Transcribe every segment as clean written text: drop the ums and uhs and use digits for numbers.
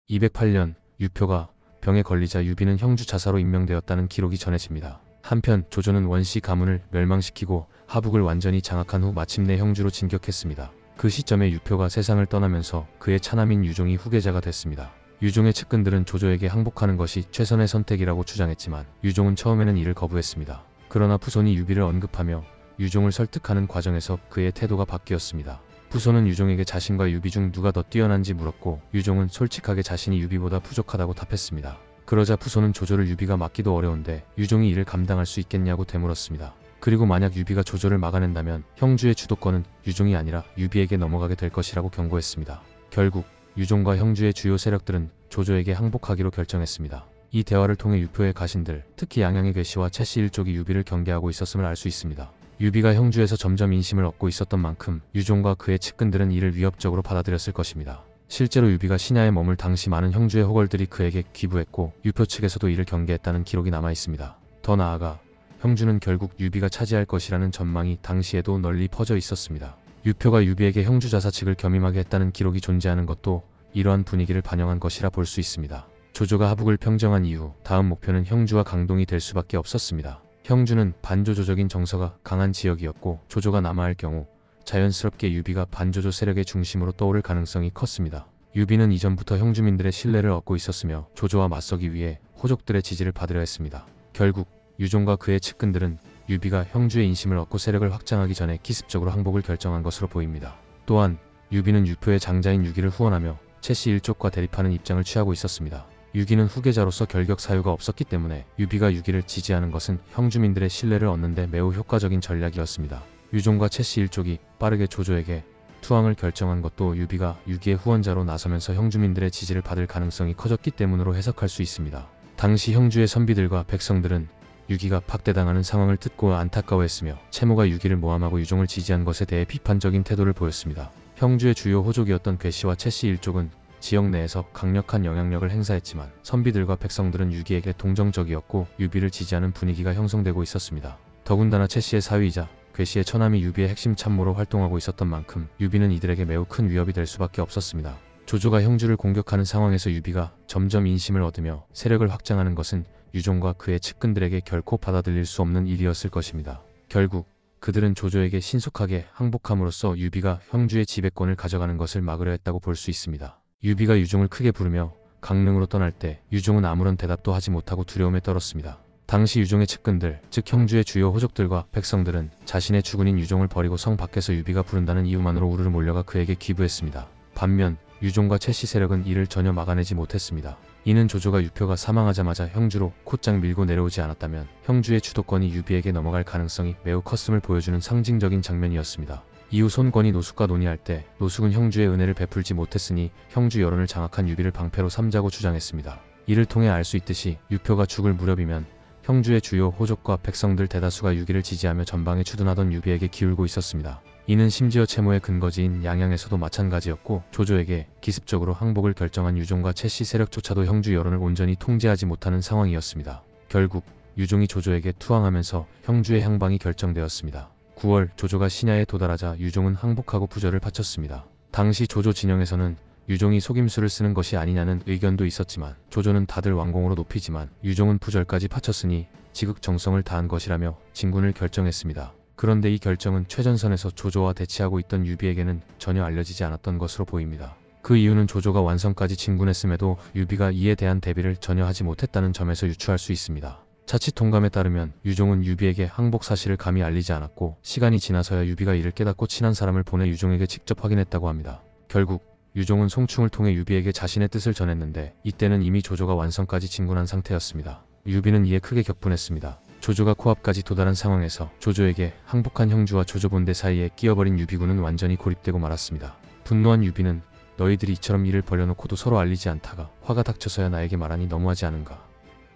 208년 유표가 병에 걸리자 유비는 형주 자사로 임명되었다는 기록이 전해집니다. 한편 조조는 원씨 가문을 멸망시키고 하북을 완전히 장악한 후 마침내 형주로 진격했습니다. 그 시점에 유표가 세상을 떠나면서 그의 차남인 유종이 후계자가 됐습니다. 유종의 측근들은 조조에게 항복하는 것이 최선의 선택이라고 주장했지만 유종은 처음에는 이를 거부했습니다. 그러나 푸손이 유비를 언급하며 유종을 설득하는 과정에서 그의 태도가 바뀌었습니다. 푸손은 유종에게 자신과 유비 중 누가 더 뛰어난지 물었고 유종은 솔직하게 자신이 유비보다 부족하다고 답했습니다. 그러자 푸손은 조조를 유비가 막기도 어려운데 유종이 이를 감당할 수 있겠냐고 되물었습니다. 그리고 만약 유비가 조조를 막아낸다면 형주의 주도권은 유종이 아니라 유비에게 넘어가게 될 것이라고 경고했습니다. 결국 유종과 형주의 주요 세력들은 조조에게 항복하기로 결정했습니다. 이 대화를 통해 유표의 가신들, 특히 양양의 괴씨와 채씨 일족이 유비를 경계하고 있었음을 알 수 있습니다. 유비가 형주에서 점점 인심을 얻고 있었던 만큼 유종과 그의 측근들은 이를 위협적으로 받아들였을 것입니다. 실제로 유비가 신야에 머물 당시 많은 형주의 호걸들이 그에게 기부했고 유표 측에서도 이를 경계했다는 기록이 남아 있습니다. 더 나아가 형주는 결국 유비가 차지할 것이라는 전망이 당시에도 널리 퍼져 있었습니다. 유표가 유비에게 형주 자사 측을 겸임하게 했다는 기록이 존재하는 것도 이러한 분위기를 반영한 것이라 볼 수 있습니다. 조조가 하북을 평정한 이후 다음 목표는 형주와 강동이 될 수밖에 없었습니다. 형주는 반조조적인 정서가 강한 지역이었고 조조가 남하할 경우 자연스럽게 유비가 반조조 세력의 중심으로 떠오를 가능성이 컸습니다. 유비는 이전부터 형주민들의 신뢰를 얻고 있었으며 조조와 맞서기 위해 호족들의 지지를 받으려 했습니다. 결국 유종과 그의 측근들은 유비가 형주의 인심을 얻고 세력을 확장하기 전에 기습적으로 항복을 결정한 것으로 보입니다. 또한 유비는 유표의 장자인 유기를 후원하며 채씨 일족과 대립하는 입장을 취하고 있었습니다. 유기는 후계자로서 결격 사유가 없었기 때문에 유비가 유기를 지지하는 것은 형주민들의 신뢰를 얻는 데 매우 효과적인 전략이었습니다. 유종과 채씨 일족이 빠르게 조조에게 투항을 결정한 것도 유비가 유기의 후원자로 나서면서 형주민들의 지지를 받을 가능성이 커졌기 때문으로 해석할 수 있습니다. 당시 형주의 선비들과 백성들은 유기가 박대당하는 상황을 듣고 안타까워했으며 채모가 유기를 모함하고 유종을 지지한 것에 대해 비판적인 태도를 보였습니다. 형주의 주요 호족이었던 괴씨와 채씨 일족은 지역 내에서 강력한 영향력을 행사했지만 선비들과 백성들은 유기에게 동정적이었고 유비를 지지하는 분위기가 형성되고 있었습니다. 더군다나 채씨의 사위이자 괴씨의 처남이 유비의 핵심 참모로 활동하고 있었던 만큼 유비는 이들에게 매우 큰 위협이 될 수밖에 없었습니다. 조조가 형주를 공격하는 상황에서 유비가 점점 인심을 얻으며 세력을 확장하는 것은 유종과 그의 측근들에게 결코 받아들일 수 없는 일이었을 것입니다. 결국 그들은 조조에게 신속하게 항복함으로써 유비가 형주의 지배권을 가져가는 것을 막으려 했다고 볼 수 있습니다. 유비가 유종을 크게 부르며 강릉으로 떠날 때 유종은 아무런 대답도 하지 못하고 두려움에 떨었습니다. 당시 유종의 측근들, 즉 형주의 주요 호족들과 백성들은 자신의 주군인 유종을 버리고 성 밖에서 유비가 부른다는 이유만으로 우르르 몰려가 그에게 기부했습니다. 반면 유종과 채씨 세력은 이를 전혀 막아내지 못했습니다. 이는 조조가 유표가 사망하자마자 형주로 곧장 밀고 내려오지 않았다면 형주의 주도권이 유비에게 넘어갈 가능성이 매우 컸음을 보여주는 상징적인 장면이었습니다. 이후 손권이 노숙과 논의할 때 노숙은 형주의 은혜를 베풀지 못했으니 형주 여론을 장악한 유비를 방패로 삼자고 주장했습니다. 이를 통해 알 수 있듯이 유표가 죽을 무렵이면 형주의 주요 호족과 백성들 대다수가 유기를 지지하며 전방에 추둔하던 유비에게 기울고 있었습니다. 이는 심지어 채모의 근거지인 양양에서도 마찬가지였고 조조에게 기습적으로 항복을 결정한 유종과 채씨 세력조차도 형주 여론을 온전히 통제하지 못하는 상황이었습니다. 결국 유종이 조조에게 투항하면서 형주의 향방이 결정되었습니다. 9월 조조가 신야에 도달하자 유종은 항복하고 부절을 바쳤습니다. 당시 조조 진영에서는 유종이 속임수를 쓰는 것이 아니냐는 의견도 있었지만 조조는 다들 왕공으로 높이지만 유종은 부절까지 바쳤으니 지극정성을 다한 것이라며 진군을 결정했습니다. 그런데 이 결정은 최전선에서 조조와 대치하고 있던 유비에게는 전혀 알려지지 않았던 것으로 보입니다. 그 이유는 조조가 완성까지 진군했음에도 유비가 이에 대한 대비를 전혀 하지 못했다는 점에서 유추할 수 있습니다. 자칫 통감에 따르면 유종은 유비에게 항복 사실을 감히 알리지 않았고 시간이 지나서야 유비가 이를 깨닫고 친한 사람을 보내 유종에게 직접 확인했다고 합니다. 결국 유종은 송충을 통해 유비에게 자신의 뜻을 전했는데 이때는 이미 조조가 완성까지 진군한 상태였습니다. 유비는 이에 크게 격분했습니다. 조조가 코앞까지 도달한 상황에서 조조에게 항복한 형주와 조조본대 사이에 끼어버린 유비군은 완전히 고립되고 말았습니다. 분노한 유비는 너희들이 이처럼 일을 벌여놓고도 서로 알리지 않다가 화가 닥쳐서야 나에게 말하니 너무하지 않은가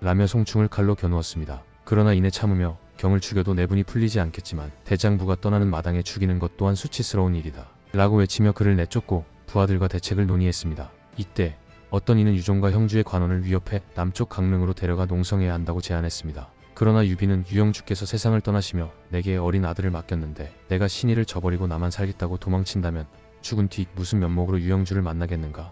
라며 송충을 칼로 겨누었습니다. 그러나 이내 참으며 경을 죽여도 내분이 풀리지 않겠지만 대장부가 떠나는 마당에 죽이는 것 또한 수치스러운 일이다 라고 외치며 그를 내쫓고 부하들과 대책을 논의했습니다. 이때 어떤 이는 유종과 형주의 관원을 위협해 남쪽 강릉으로 데려가 농성해야 한다고 제안했습니다. 그러나 유비는 유영주께서 세상을 떠나시며 내게 어린 아들을 맡겼는데 내가 신의를 저버리고 나만 살겠다고 도망친다면 죽은 뒤 무슨 면목으로 유영주를 만나겠는가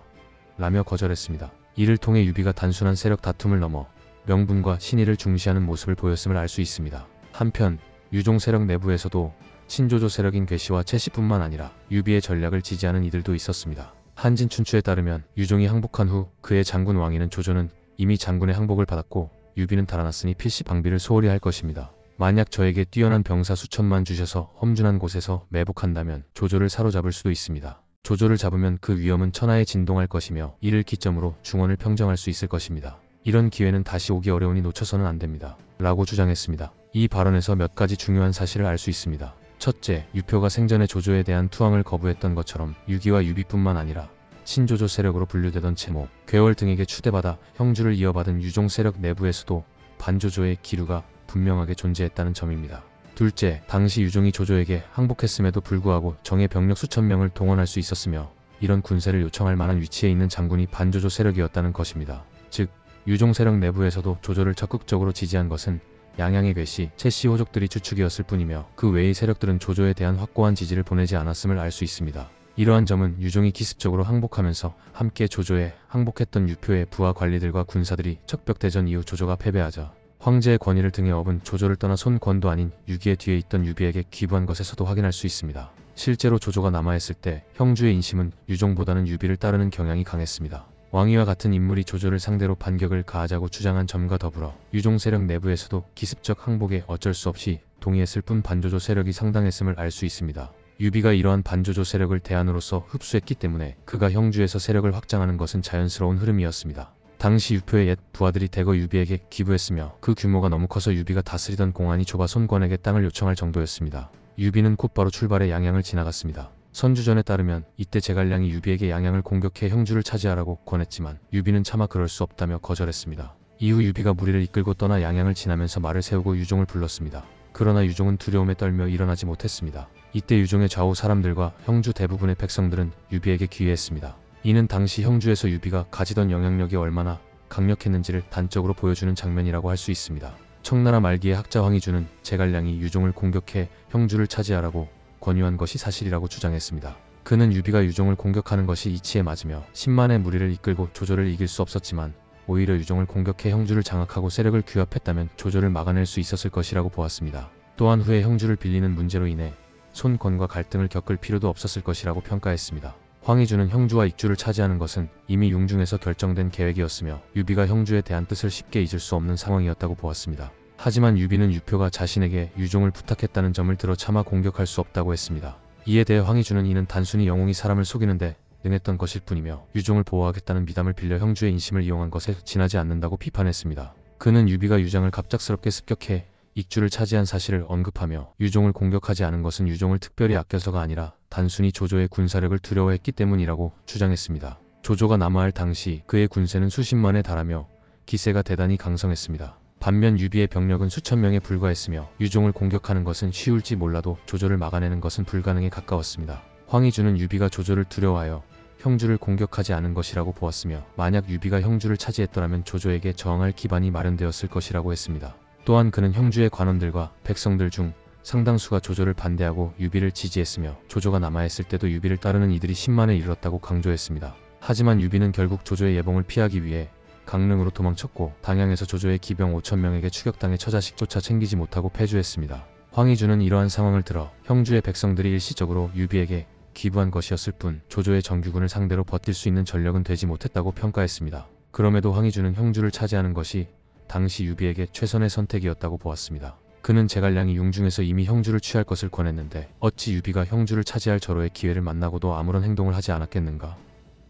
라며 거절했습니다. 이를 통해 유비가 단순한 세력 다툼을 넘어 명분과 신의를 중시하는 모습을 보였음을 알 수 있습니다. 한편 유종 세력 내부에서도 친조조 세력인 괴씨와 채씨뿐만 아니라 유비의 전략을 지지하는 이들도 있었습니다. 한진 춘추에 따르면 유종이 항복한 후 그의 장군 왕위는 조조는 이미 장군의 항복을 받았고 유비는 달아났으니 필시 방비를 소홀히 할 것입니다. 만약 저에게 뛰어난 병사 수천만 주셔서 험준한 곳에서 매복한다면 조조를 사로잡을 수도 있습니다. 조조를 잡으면 그 위험은 천하에 진동할 것이며 이를 기점으로 중원을 평정할 수 있을 것입니다. 이런 기회는 다시 오기 어려우니 놓쳐서는 안 됩니다. 라고 주장했습니다. 이 발언에서 몇 가지 중요한 사실을 알 수 있습니다. 첫째, 유표가 생전에 조조에 대한 투항을 거부했던 것처럼 유기와 유비뿐만 아니라 신조조 세력으로 분류되던 채모, 괴월 등에게 추대받아 형주를 이어받은 유종 세력 내부에서도 반조조의 기류가 분명하게 존재했다는 점입니다. 둘째, 당시 유종이 조조에게 항복했음에도 불구하고 정예 병력 수천 명을 동원할 수 있었으며 이런 군세를 요청할 만한 위치에 있는 장군이 반조조 세력이었다는 것입니다. 즉, 유종 세력 내부에서도 조조를 적극적으로 지지한 것은 양양의 괴씨, 채씨 호족들이 주축이었을 뿐이며 그 외의 세력들은 조조에 대한 확고한 지지를 보내지 않았음을 알 수 있습니다. 이러한 점은 유종이 기습적으로 항복하면서 함께 조조에 항복했던 유표의 부하 관리들과 군사들이 척벽대전 이후 조조가 패배하자 황제의 권위를 등에 업은 조조를 떠나 손권도 아닌 유기의 뒤에 있던 유비에게 기부한 것에서도 확인할 수 있습니다. 실제로 조조가 남아있을 때 형주의 인심은 유종보다는 유비를 따르는 경향이 강했습니다. 왕위와 같은 인물이 조조를 상대로 반격을 가하자고 주장한 점과 더불어 유종 세력 내부에서도 기습적 항복에 어쩔 수 없이 동의했을 뿐 반조조 세력이 상당했음을 알 수 있습니다. 유비가 이러한 반조조 세력을 대안으로서 흡수했기 때문에 그가 형주에서 세력을 확장하는 것은 자연스러운 흐름이었습니다. 당시 유표의 옛 부하들이 대거 유비에게 기부했으며 그 규모가 너무 커서 유비가 다스리던 공안이 좁아 손권에게 땅을 요청할 정도였습니다. 유비는 곧바로 출발해 양양을 지나갔습니다. 선주전에 따르면 이때 제갈량이 유비에게 양양을 공격해 형주를 차지하라고 권했지만 유비는 차마 그럴 수 없다며 거절했습니다. 이후 유비가 무리를 이끌고 떠나 양양을 지나면서 말을 세우고 유종을 불렀습니다. 그러나 유종은 두려움에 떨며 일어나지 못했습니다. 이때 유종의 좌우 사람들과 형주 대부분의 백성들은 유비에게 귀의했습니다. 이는 당시 형주에서 유비가 가지던 영향력이 얼마나 강력했는지를 단적으로 보여주는 장면이라고 할 수 있습니다. 청나라 말기의 학자 황희주는 제갈량이 유종을 공격해 형주를 차지하라고 권유한 것이 사실이라고 주장했습니다. 그는 유비가 유종을 공격하는 것이 이치에 맞으며 10만의 무리를 이끌고 조조를 이길 수 없었지만 오히려 유종을 공격해 형주를 장악하고 세력을 규합했다면 조조를 막아낼 수 있었을 것이라고 보았습니다. 또한 후에 형주를 빌리는 문제로 인해 손권과 갈등을 겪을 필요도 없었을 것이라고 평가했습니다. 황희주는 형주와 익주를 차지하는 것은 이미 융중에서 결정된 계획이었으며 유비가 형주에 대한 뜻을 쉽게 잊을 수 없는 상황이었다고 보았습니다. 하지만 유비는 유표가 자신에게 유종을 부탁했다는 점을 들어 차마 공격할 수 없다고 했습니다. 이에 대해 황희주는 이는 단순히 영웅이 사람을 속이는데 능했던 것일 뿐이며 유종을 보호하겠다는 미담을 빌려 형주의 인심을 이용한 것에 지나지 않는다고 비판했습니다. 그는 유비가 유장을 갑작스럽게 습격해 익주를 차지한 사실을 언급하며 유종을 공격하지 않은 것은 유종을 특별히 아껴서가 아니라 단순히 조조의 군사력을 두려워했기 때문이라고 주장했습니다. 조조가 남아할 당시 그의 군세는 수십만에 달하며 기세가 대단히 강성했습니다. 반면 유비의 병력은 수천 명에 불과했으며 유종을 공격하는 것은 쉬울지 몰라도 조조를 막아내는 것은 불가능에 가까웠습니다. 황희주는 유비가 조조를 두려워하여 형주를 공격하지 않은 것이라고 보았으며 만약 유비가 형주를 차지했더라면 조조에게 저항할 기반이 마련되었을 것이라고 했습니다. 또한 그는 형주의 관원들과 백성들 중 상당수가 조조를 반대하고 유비를 지지했으며 조조가 남아있을 때도 유비를 따르는 이들이 10만에 이르렀다고 강조했습니다. 하지만 유비는 결국 조조의 예봉을 피하기 위해 강릉으로 도망쳤고 당양에서 조조의 기병 5,000명에게 추격당해 처자식조차 챙기지 못하고 패주했습니다. 황희주는 이러한 상황을 들어 형주의 백성들이 일시적으로 유비에게 기부한 것이었을 뿐 조조의 정규군을 상대로 버틸 수 있는 전력은 되지 못했다고 평가했습니다. 그럼에도 황희주는 형주를 차지하는 것이 당시 유비에게 최선의 선택이었다고 보았습니다. 그는 제갈량이 융중에서 이미 형주를 취할 것을 권했는데 어찌 유비가 형주를 차지할 절호의 기회를 만나고도 아무런 행동을 하지 않았겠는가?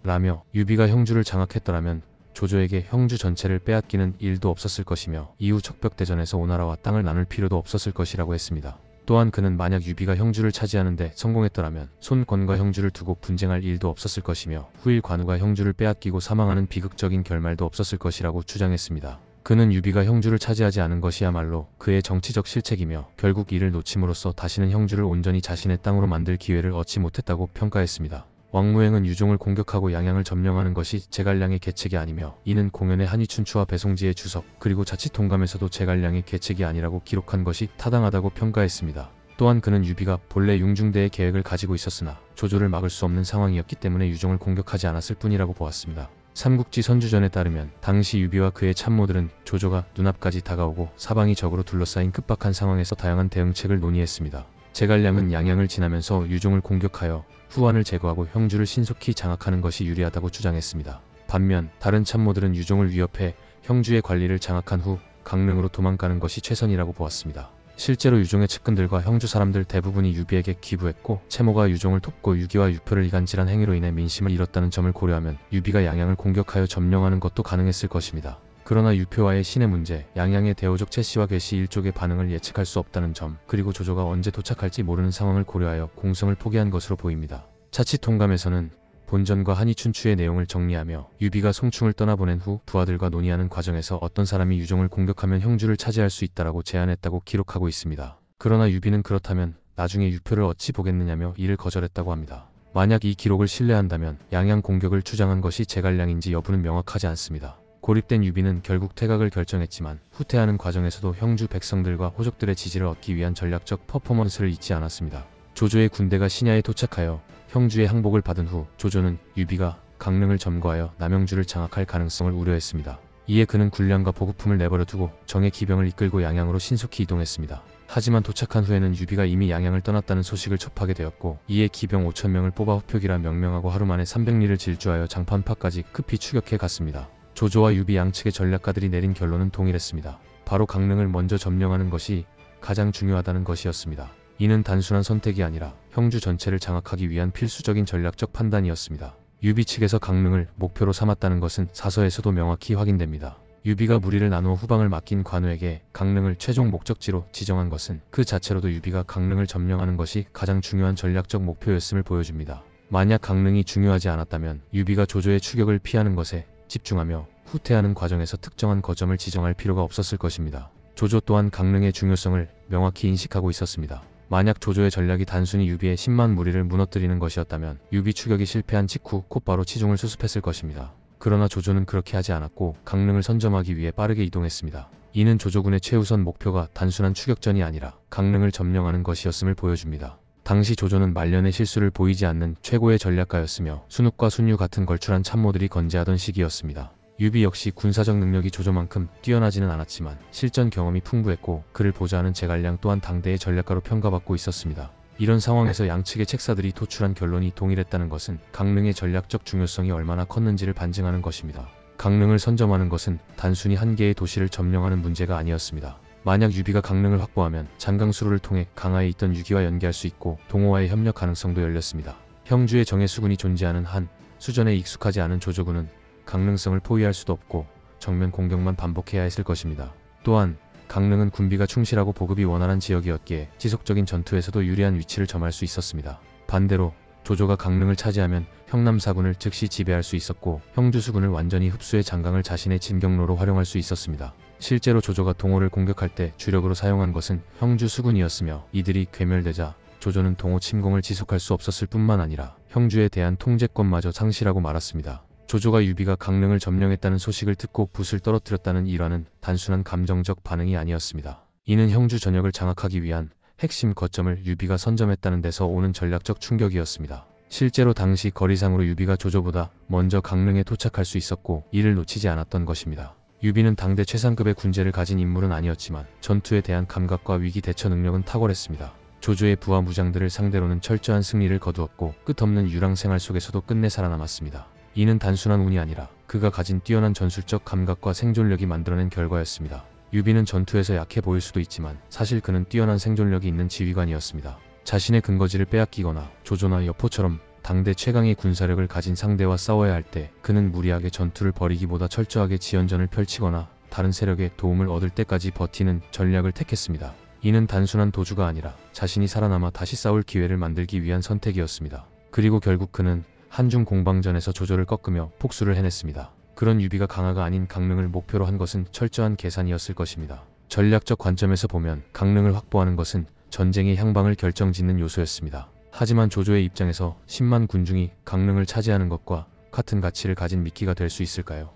라며 유비가 형주를 장악했더라면 조조에게 형주 전체를 빼앗기는 일도 없었을 것이며 이후 척벽대전에서 오나라와 땅을 나눌 필요도 없었을 것이라고 했습니다. 또한 그는 만약 유비가 형주를 차지하는데 성공했더라면 손권과 형주를 두고 분쟁할 일도 없었을 것이며 후일 관우가 형주를 빼앗기고 사망하는 비극적인 결말도 없었을 것이라고 주장했습니다. 그는 유비가 형주를 차지하지 않은 것이야말로 그의 정치적 실책이며 결국 이를 놓침으로써 다시는 형주를 온전히 자신의 땅으로 만들 기회를 얻지 못했다고 평가했습니다. 왕무행은 유종을 공격하고 양양을 점령하는 것이 제갈량의 계책이 아니며 이는 공연의 한이춘추와 배송지의 주석 그리고 자칫 동감에서도 제갈량의 계책이 아니라고 기록한 것이 타당하다고 평가했습니다. 또한 그는 유비가 본래 융중대의 계획을 가지고 있었으나 조조를 막을 수 없는 상황이었기 때문에 유종을 공격하지 않았을 뿐이라고 보았습니다. 삼국지 선주전에 따르면 당시 유비와 그의 참모들은 조조가 눈앞까지 다가오고 사방이 적으로 둘러싸인 급박한 상황에서 다양한 대응책을 논의했습니다. 제갈량은 양양을 지나면서 유종을 공격하여 후환을 제거하고 형주를 신속히 장악하는 것이 유리하다고 주장했습니다. 반면 다른 참모들은 유종을 위협해 형주의 관리를 장악한 후 강릉으로 도망가는 것이 최선이라고 보았습니다. 실제로 유종의 측근들과 형주 사람들 대부분이 유비에게 기부했고 채모가 유종을 돕고 유기와 유표를 이간질한 행위로 인해 민심을 잃었다는 점을 고려하면 유비가 양양을 공격하여 점령하는 것도 가능했을 것입니다. 그러나 유표와의 신의 문제, 양양의 대오족 채씨와 괴씨 일족의 반응을 예측할 수 없다는 점, 그리고 조조가 언제 도착할지 모르는 상황을 고려하여 공성을 포기한 것으로 보입니다. 자치통감에서는 본전과 한이춘추의 내용을 정리하며 유비가 송충을 떠나보낸 후 부하들과 논의하는 과정에서 어떤 사람이 유종을 공격하면 형주를 차지할 수 있다라고 제안했다고 기록하고 있습니다. 그러나 유비는 그렇다면 나중에 유표를 어찌 보겠느냐며 이를 거절했다고 합니다. 만약 이 기록을 신뢰한다면 양양 공격을 주장한 것이 제갈량인지 여부는 명확하지 않습니다. 고립된 유비는 결국 퇴각을 결정했지만 후퇴하는 과정에서도 형주 백성들과 호족들의 지지를 얻기 위한 전략적 퍼포먼스를 잊지 않았습니다. 조조의 군대가 신야에 도착하여 형주의 항복을 받은 후 조조는 유비가 강릉을 점거하여 남영주를 장악할 가능성을 우려했습니다. 이에 그는 군량과 보급품을 내버려 두고 정예 기병을 이끌고 양양으로 신속히 이동했습니다. 하지만 도착한 후에는 유비가 이미 양양을 떠났다는 소식을 접하게 되었고 이에 기병 5,000명을 뽑아 후표기라 명명하고 하루 만에 300리를 질주하여 장판파까지 급히 추격해 갔습니다. 조조와 유비 양측의 전략가들이 내린 결론은 동일했습니다. 바로 강릉을 먼저 점령하는 것이 가장 중요하다는 것이었습니다. 이는 단순한 선택이 아니라 형주 전체를 장악하기 위한 필수적인 전략적 판단이었습니다. 유비 측에서 강릉을 목표로 삼았다는 것은 사서에서도 명확히 확인됩니다. 유비가 무리를 나누어 후방을 맡긴 관우에게 강릉을 최종 목적지로 지정한 것은 그 자체로도 유비가 강릉을 점령하는 것이 가장 중요한 전략적 목표였음을 보여줍니다. 만약 강릉이 중요하지 않았다면 유비가 조조의 추격을 피하는 것에 집중하며 후퇴하는 과정에서 특정한 거점을 지정할 필요가 없었을 것입니다. 조조 또한 강릉의 중요성을 명확히 인식하고 있었습니다. 만약 조조의 전략이 단순히 유비의 10만 무리를 무너뜨리는 것이었다면 유비 추격이 실패한 직후 곧바로 치중을 수습했을 것입니다. 그러나 조조는 그렇게 하지 않았고 강릉을 선점하기 위해 빠르게 이동했습니다. 이는 조조군의 최우선 목표가 단순한 추격전이 아니라 강릉을 점령하는 것이었음을 보여줍니다. 당시 조조는 말년의 실수를 보이지 않는 최고의 전략가였으며 순욱과 순유 같은 걸출한 참모들이 건재하던 시기였습니다. 유비 역시 군사적 능력이 조조만큼 뛰어나지는 않았지만 실전 경험이 풍부했고 그를 보좌하는 제갈량 또한 당대의 전략가로 평가받고 있었습니다. 이런 상황에서 양측의 책사들이 도출한 결론이 동일했다는 것은 강릉의 전략적 중요성이 얼마나 컸는지를 반증하는 것입니다. 강릉을 선점하는 것은 단순히 한 개의 도시를 점령하는 문제가 아니었습니다. 만약 유비가 강릉을 확보하면 장강수로를 통해 강하에 있던 유기와 연계할 수 있고 동호와의 협력 가능성도 열렸습니다. 형주의 정예 수군이 존재하는 한 수전에 익숙하지 않은 조조군은 강릉성을 포위할 수도 없고 정면 공격만 반복해야 했을 것입니다. 또한 강릉은 군비가 충실하고 보급이 원활한 지역이었기에 지속적인 전투에서도 유리한 위치를 점할 수 있었습니다. 반대로 조조가 강릉을 차지하면 형남사군을 즉시 지배할 수 있었고 형주수군을 완전히 흡수해 장강을 자신의 진격로로 활용할 수 있었습니다. 실제로 조조가 동호를 공격할 때 주력으로 사용한 것은 형주수군이었으며 이들이 괴멸되자 조조는 동호 침공을 지속할 수 없었을 뿐만 아니라 형주에 대한 통제권마저 상실하고 말았습니다. 조조가 유비가 강릉을 점령했다는 소식을 듣고 붓을 떨어뜨렸다는 일화는 단순한 감정적 반응이 아니었습니다. 이는 형주 전역을 장악하기 위한 핵심 거점을 유비가 선점했다는 데서 오는 전략적 충격이었습니다. 실제로 당시 거리상으로 유비가 조조보다 먼저 강릉에 도착할 수 있었고 이를 놓치지 않았던 것입니다. 유비는 당대 최상급의 군제를 가진 인물은 아니었지만 전투에 대한 감각과 위기 대처 능력은 탁월했습니다. 조조의 부하 무장들을 상대로는 철저한 승리를 거두었고 끝없는 유랑 생활 속에서도 끝내 살아남았습니다. 이는 단순한 운이 아니라 그가 가진 뛰어난 전술적 감각과 생존력이 만들어낸 결과였습니다. 유비는 전투에서 약해 보일 수도 있지만 사실 그는 뛰어난 생존력이 있는 지휘관이었습니다. 자신의 근거지를 빼앗기거나 조조나 여포처럼 당대 최강의 군사력을 가진 상대와 싸워야 할 때 그는 무리하게 전투를 벌이기보다 철저하게 지연전을 펼치거나 다른 세력의 도움을 얻을 때까지 버티는 전략을 택했습니다. 이는 단순한 도주가 아니라 자신이 살아남아 다시 싸울 기회를 만들기 위한 선택이었습니다. 그리고 결국 그는 한중 공방전에서 조조를 꺾으며 복수를 해냈습니다. 그런 유비가 강화가 아닌 강릉을 목표로 한 것은 철저한 계산이었을 것입니다. 전략적 관점에서 보면 강릉을 확보하는 것은 전쟁의 향방을 결정짓는 요소였습니다. 하지만 조조의 입장에서 10만 군중이 강릉을 차지하는 것과 같은 가치를 가진 미끼가 될 수 있을까요?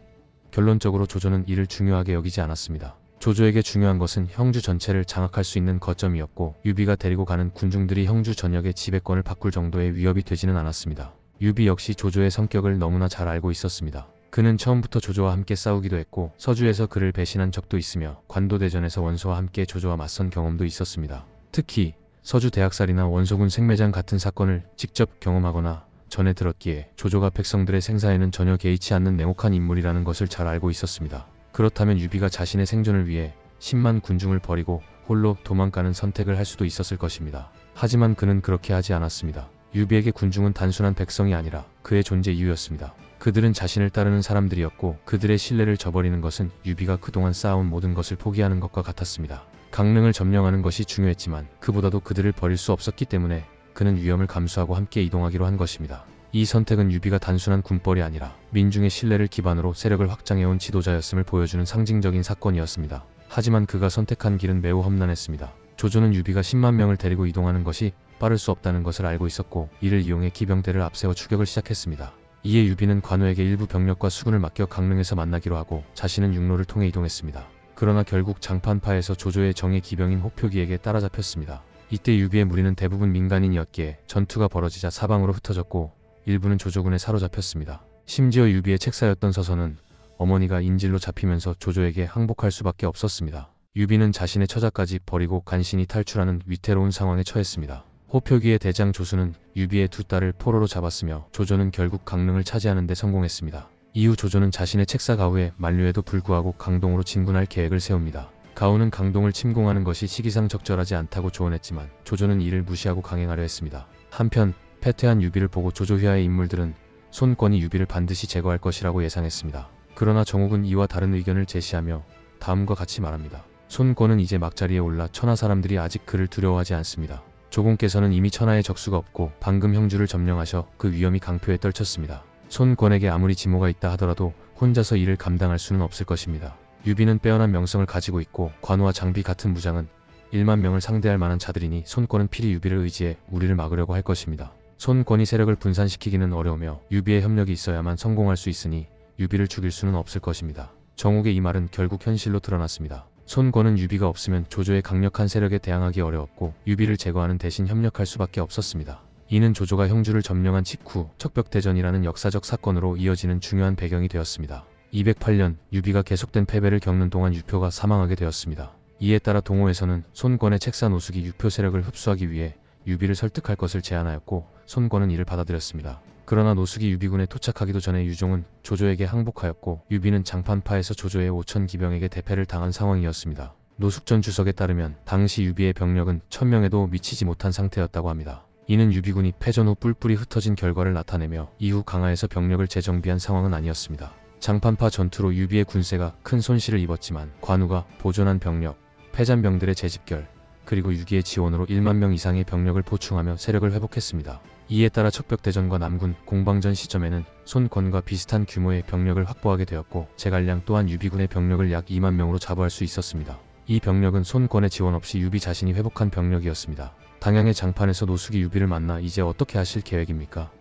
결론적으로 조조는 이를 중요하게 여기지 않았습니다. 조조에게 중요한 것은 형주 전체를 장악할 수 있는 거점이었고 유비가 데리고 가는 군중들이 형주 전역의 지배권을 바꿀 정도의 위협이 되지는 않았습니다. 유비 역시 조조의 성격을 너무나 잘 알고 있었습니다. 그는 처음부터 조조와 함께 싸우기도 했고 서주에서 그를 배신한 적도 있으며 관도대전에서 원소와 함께 조조와 맞선 경험도 있었습니다. 특히 서주 대학살이나 원소군 생매장 같은 사건을 직접 경험하거나 전해 들었기에 조조가 백성들의 생사에는 전혀 개의치 않는 냉혹한 인물이라는 것을 잘 알고 있었습니다. 그렇다면 유비가 자신의 생존을 위해 10만 군중을 버리고 홀로 도망가는 선택을 할 수도 있었을 것입니다. 하지만 그는 그렇게 하지 않았습니다. 유비에게 군중은 단순한 백성이 아니라 그의 존재 이유였습니다. 그들은 자신을 따르는 사람들이었고 그들의 신뢰를 저버리는 것은 유비가 그동안 쌓아온 모든 것을 포기하는 것과 같았습니다. 강릉을 점령하는 것이 중요했지만 그보다도 그들을 버릴 수 없었기 때문에 그는 위험을 감수하고 함께 이동하기로 한 것입니다. 이 선택은 유비가 단순한 군벌이 아니라 민중의 신뢰를 기반으로 세력을 확장해온 지도자였음을 보여주는 상징적인 사건이었습니다. 하지만 그가 선택한 길은 매우 험난했습니다. 조조는 유비가 10만 명을 데리고 이동하는 것이 빠를 수 없다는 것을 알고 있었고 이를 이용해 기병대를 앞세워 추격을 시작했습니다. 이에 유비는 관우에게 일부 병력과 수군을 맡겨 강릉에서 만나기로 하고 자신은 육로를 통해 이동했습니다. 그러나 결국 장판파에서 조조의 정예 기병인 호표기에게 따라잡혔습니다. 이때 유비의 무리는 대부분 민간인이었기에 전투가 벌어지자 사방으로 흩어졌고 일부는 조조군에 사로잡혔습니다. 심지어 유비의 책사였던 서선은 어머니가 인질로 잡히면서 조조에게 항복할 수밖에 없었습니다. 유비는 자신의 처자까지 버리고 간신히 탈출하는 위태로운 상황에 처했습니다. 호표기의 대장 조수는 유비의 두 딸을 포로로 잡았으며 조조는 결국 강릉을 차지하는 데 성공했습니다. 이후 조조는 자신의 책사 가후의 만류에도 불구하고 강동으로 진군할 계획을 세웁니다. 가후는 강동을 침공하는 것이 시기상 적절하지 않다고 조언했지만 조조는 이를 무시하고 강행하려 했습니다. 한편 패퇴한 유비를 보고 조조 휘하의 인물들은 손권이 유비를 반드시 제거할 것이라고 예상했습니다. 그러나 정욱은 이와 다른 의견을 제시하며 다음과 같이 말합니다. 손권은 이제 막자리에 올라 천하 사람들이 아직 그를 두려워하지 않습니다. 조공께서는 이미 천하에 적수가 없고 방금 형주를 점령하셔 그 위험이 강표에 떨쳤습니다. 손권에게 아무리 지모가 있다 하더라도 혼자서 이를 감당할 수는 없을 것입니다. 유비는 빼어난 명성을 가지고 있고 관우와 장비 같은 무장은 1만 명을 상대할 만한 자들이니 손권은 필히 유비를 의지해 우리를 막으려고 할 것입니다. 손권이 세력을 분산시키기는 어려우며 유비의 협력이 있어야만 성공할 수 있으니 유비를 죽일 수는 없을 것입니다. 정욱의 이 말은 결국 현실로 드러났습니다. 손권은 유비가 없으면 조조의 강력한 세력에 대항하기 어려웠고 유비를 제거하는 대신 협력할 수밖에 없었습니다. 이는 조조가 형주를 점령한 직후 척벽대전이라는 역사적 사건으로 이어지는 중요한 배경이 되었습니다. 208년 유비가 계속된 패배를 겪는 동안 유표가 사망하게 되었습니다. 이에 따라 동호에서는 손권의 책사 노숙이 유표 세력을 흡수하기 위해 유비를 설득할 것을 제안하였고 손권은 이를 받아들였습니다. 그러나 노숙이 유비군에 도착하기도 전에 유종은 조조에게 항복하였고 유비는 장판파에서 조조의 5천 기병에게 대패를 당한 상황이었습니다. 노숙전 주석에 따르면 당시 유비의 병력은 1000명에도 미치지 못한 상태였다고 합니다. 이는 유비군이 패전 후 뿔뿔이 흩어진 결과를 나타내며 이후 강화에서 병력을 재정비한 상황은 아니었습니다. 장판파 전투로 유비의 군세가 큰 손실을 입었지만 관우가 보존한 병력, 패잔병들의 재집결, 그리고 유기의 지원으로 1만 명 이상의 병력을 보충하며 세력을 회복했습니다. 이에 따라 척벽대전과 남군 공방전 시점에는 손권과 비슷한 규모의 병력을 확보하게 되었고 제갈량 또한 유비군의 병력을 약 2만 명으로 자부할 수 있었습니다. 이 병력은 손권의 지원 없이 유비 자신이 회복한 병력이었습니다. 당양의 장판에서 노숙이 유비를 만나 이제 어떻게 하실 계획입니까?